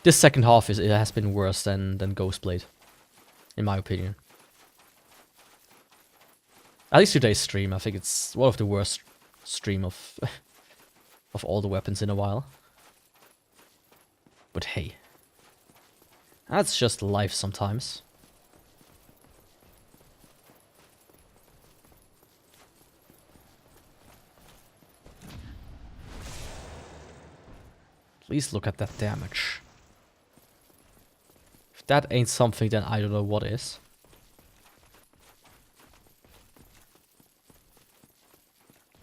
This second half it has been worse than Ghostblade. In my opinion. At least today's stream, I think it's one of the worst stream of... of all the weapons in a while. But hey. That's just life sometimes. Please look at that damage. If that ain't something, then I don't know what is.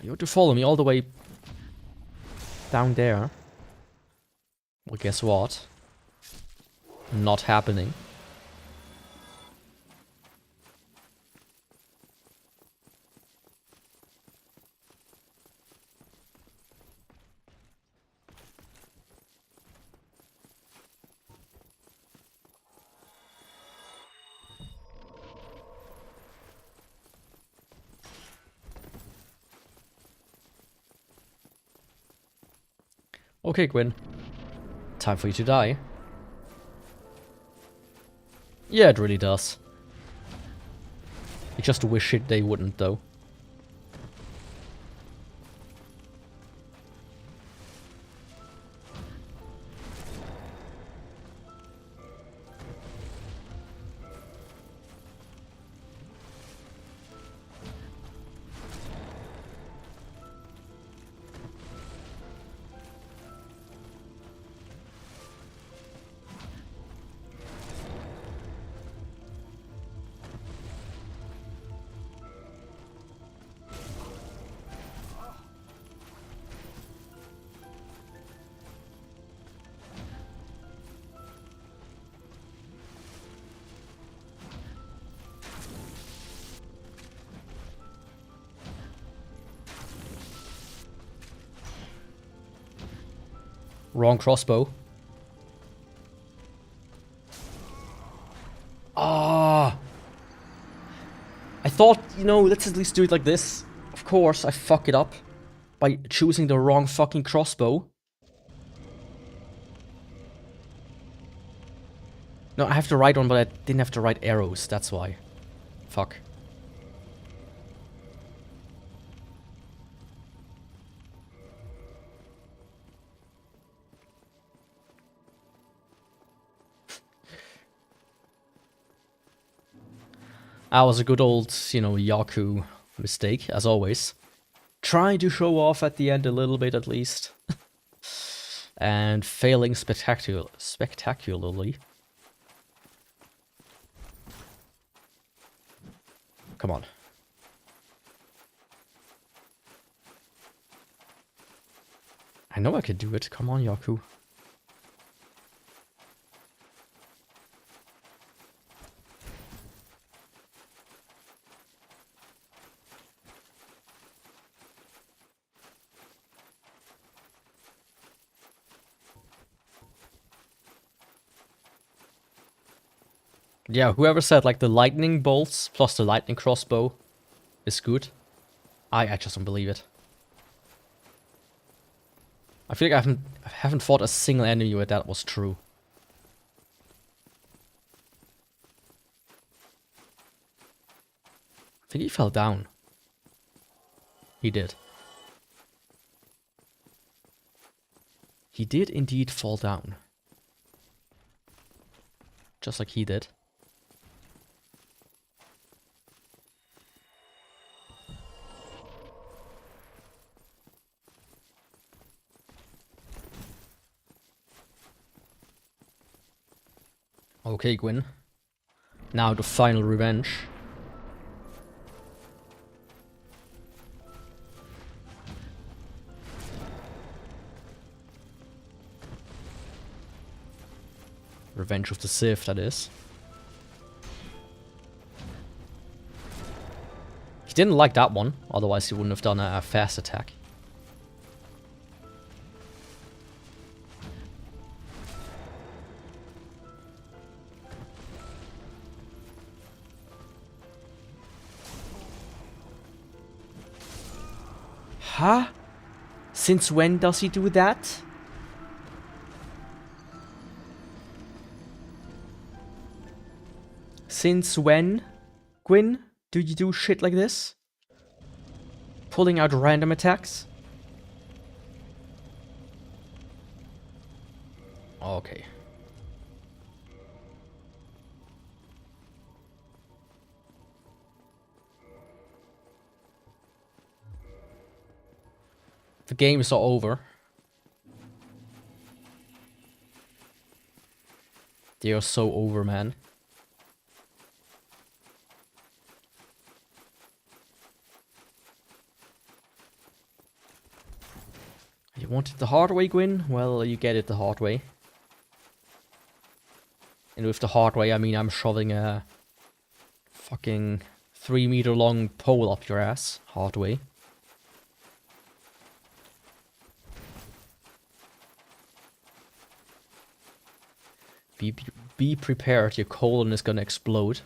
You have to follow me all the way down there. Well, guess what? Not happening. Okay, Gwyn. Time for you to die. Yeah, it really does. You just wish it they wouldn't, though. Wrong crossbow. Ah! I thought, you know, let's at least do it like this. Of course, I fuck it up by choosing the wrong fucking crossbow. No, I have the right one, but I didn't have the right arrows, that's why. Fuck. That was a good old, you know, Yaku mistake, as always. Trying to show off at the end a little bit, at least. And failing spectacularly. come on. I know I can do it. Come on, Yaku. Yeah, whoever said like the lightning bolts plus the lightning crossbow is good. I just don't believe it. I feel like I haven't fought a single enemy where that was true. I think he fell down. He did. He did indeed fall down. Just like he did. Okay, Gwyn. Now the final revenge. Revenge of the Sith, that is. He didn't like that one, otherwise he wouldn't have done a fast attack. Huh? Since when does he do that? Since when, Gwyn, do you do shit like this? Pulling out random attacks? Okay. The games are over. They are so over, man. You want it the hard way, Gwyn? Well, you get it the hard way. And with the hard way, I mean I'm shoving a fucking 3-meter long pole up your ass. Hard way. Be prepared, your colon is gonna explode.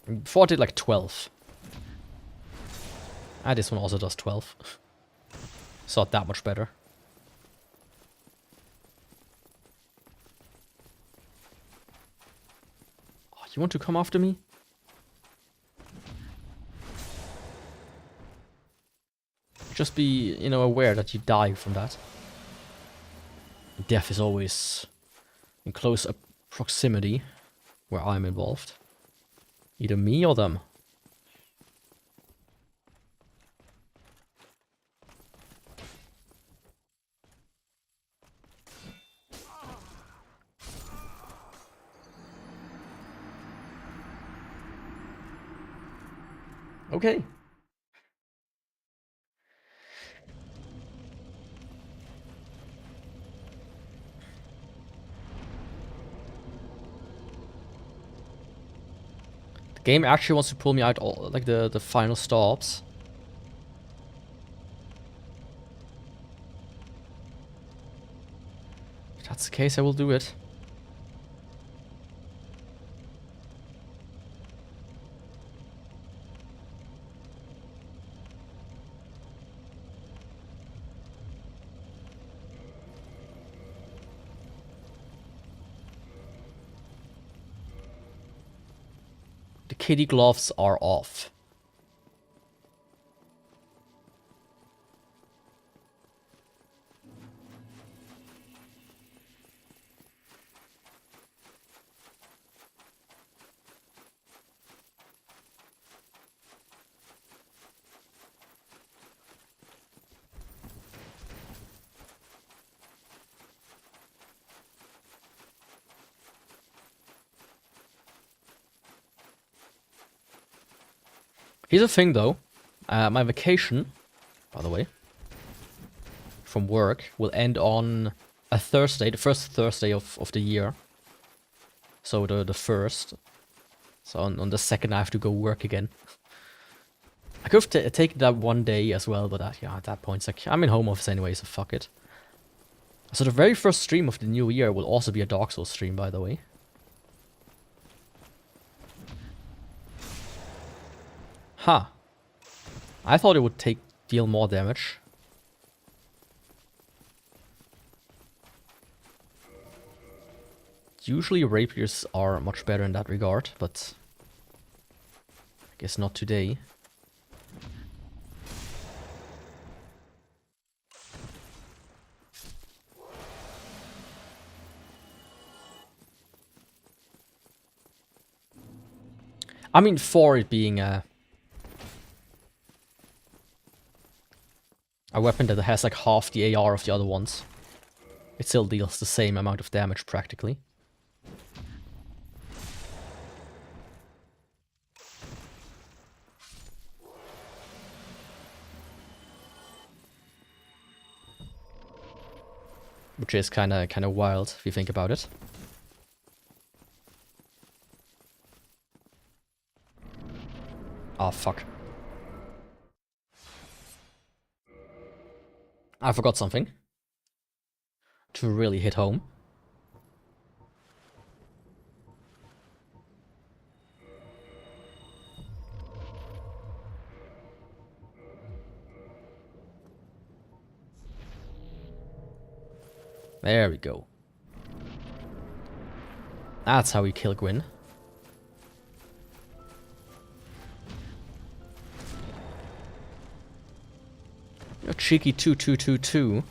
Before I did like 12. Ah, this one also does 12. It's not that much better. Oh, you want to come after me? Just be, you know, aware that you die from that. Death is always in close proximity where I'm involved. Either me or them. Okay. The game actually wants to pull me out all like the final stops. If that's the case, I will do it. The kitty gloves are off. Here's the thing though. My vacation, by the way, from work will end on a Thursday, the first Thursday of the year. So the first. So on the second I have to go work again. I could have taken that one day as well, but yeah, at that point it's like, I'm in home office anyway, so fuck it. So the very first stream of the new year will also be a Dark Souls stream, by the way. Huh. I thought it would deal more damage. Usually rapiers are much better in that regard, but I guess not today. I mean, for it being a weapon that has like half the AR of the other ones, it still deals the same amount of damage practically. Which is kind of wild if you think about it. Oh fuck. I forgot something. To really hit home. There we go. That's how we kill Gwyn. You're cheeky 2222.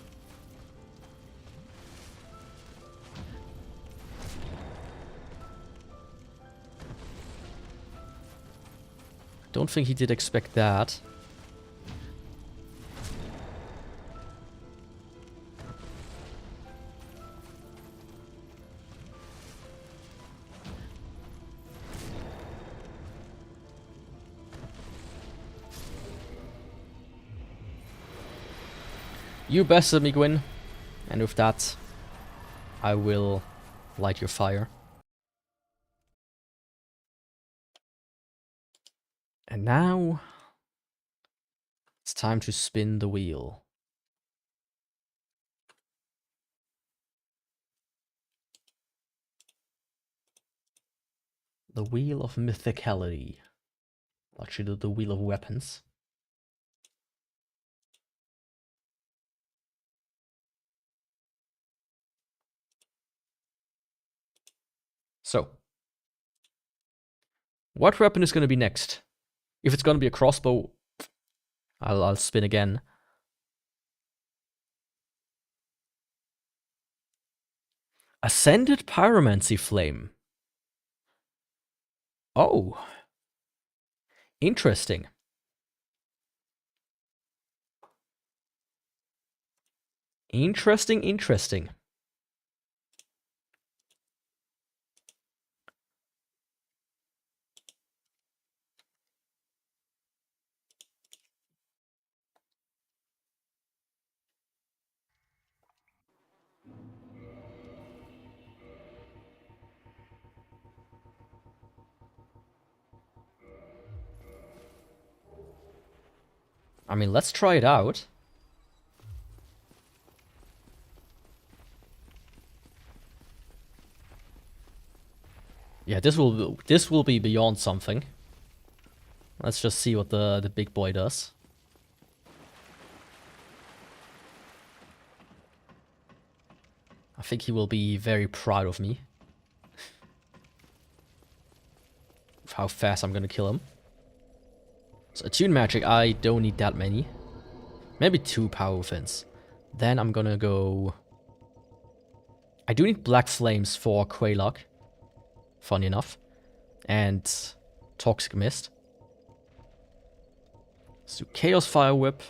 Don't think he did expect that. You bested me, Gwyn. And with that, I will light your fire. And now, it's time to spin the wheel. The wheel of mythicality. Actually, the wheel of weapons. So, what weapon is going to be next? If it's going to be a crossbow, I'll spin again. Ascended Pyromancy Flame. Oh. Interesting. Interesting. I mean, let's try it out. Yeah, this will be beyond something. Let's just see what the big boy does. I think he will be very proud of me. Of how fast I'm gonna kill him. So attune magic, I don't need that many. Maybe 2 power fins. Then I'm gonna go... I do need black flames for Quaylock. Funny enough. And Toxic Mist. Let's do Chaos Fire Whip.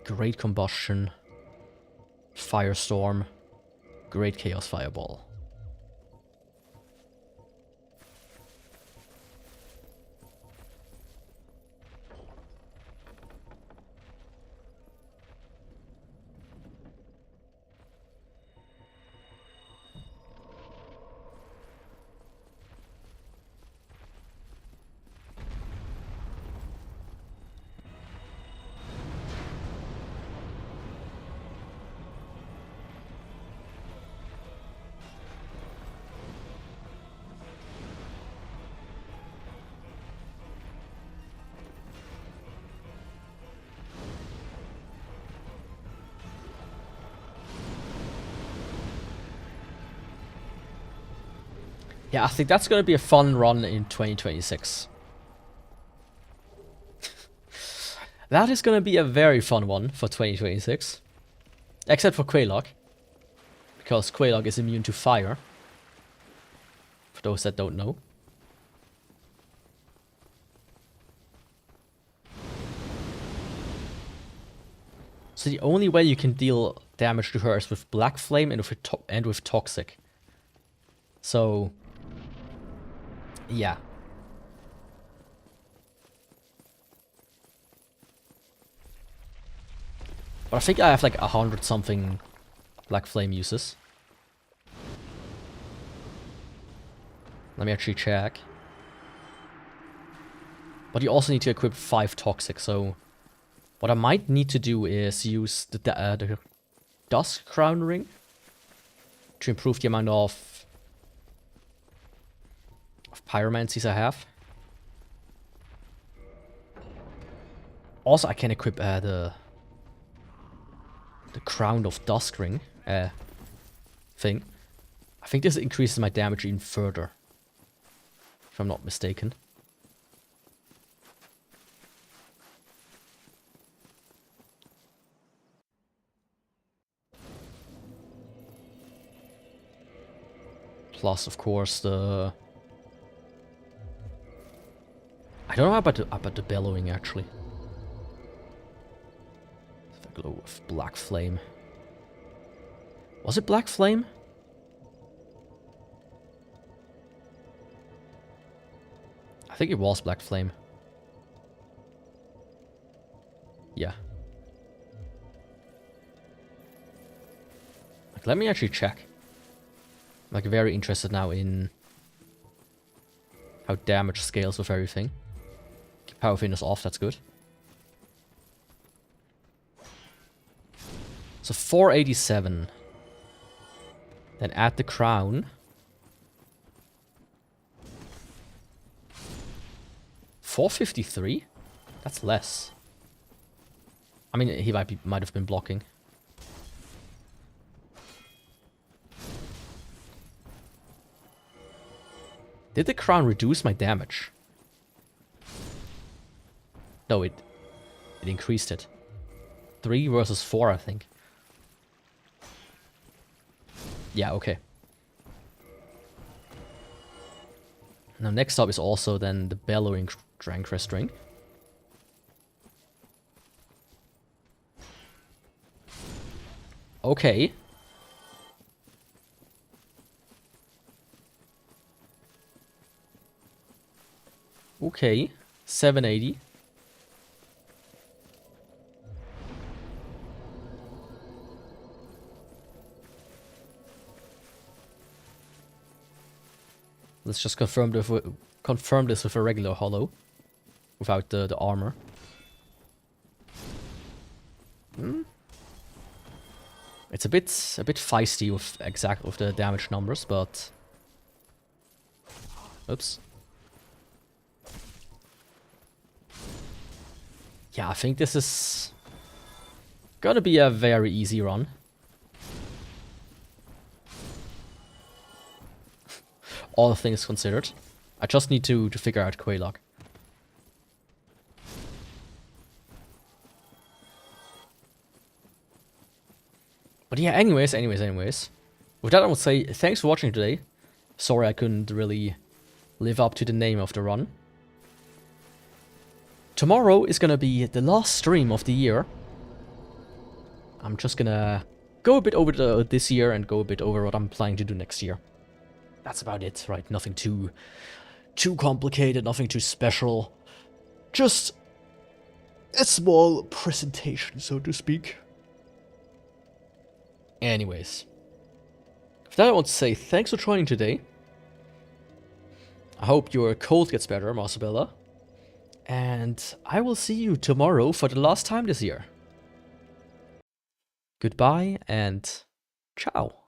Great Combustion. Firestorm. Great Chaos Fireball. Yeah, I think that's gonna be a fun run in 2026. That is gonna be a very fun one for 2026. Except for Quaylog. Because Quaylog is immune to fire. For those that don't know. So the only way you can deal damage to her is with Black Flame and with Toxic. So, yeah. But I think I have like 100 something Black Flame uses. Let me actually check. But you also need to equip 5 Toxic, so... What I might need to do is use the Dusk Crown Ring to improve the amount of pyromancies I have. Also, I can equip the Crown of Dusk Ring thing. I think this increases my damage even further, if I'm not mistaken. Plus, of course, the... I don't know about the bellowing, actually. The glow of Black Flame. Was it Black Flame? I think it was Black Flame. Yeah. Like, let me actually check. I'm like very interested now in how damage scales with everything. Keep power fitness off, that's good. So 487. Then add the crown. 453? That's less. I mean, he might have been blocking. Did the crown reduce my damage? No, it increased it. 3 versus 4, I think. Yeah, okay. Now next up is also then the Bellowing Drankrest Ring. Okay. Okay, 780. Let's just confirm this with a regular hollow, without the armor. It's a bit feisty with the damage numbers, but oops. Yeah, I think this is gonna be a very easy run. All things considered. I just need to figure out Quaylog. But yeah, anyways. With that, I would say thanks for watching today. Sorry I couldn't really live up to the name of the run. Tomorrow is gonna be the last stream of the year. I'm just gonna go a bit over this year and go a bit over what I'm planning to do next year. That's about it, right? Nothing too complicated, nothing too special. Just a small presentation, so to speak. Anyways. With that, I want to say thanks for joining today. I hope your cold gets better, Marsabella. And I will see you tomorrow for the last time this year. Goodbye and ciao.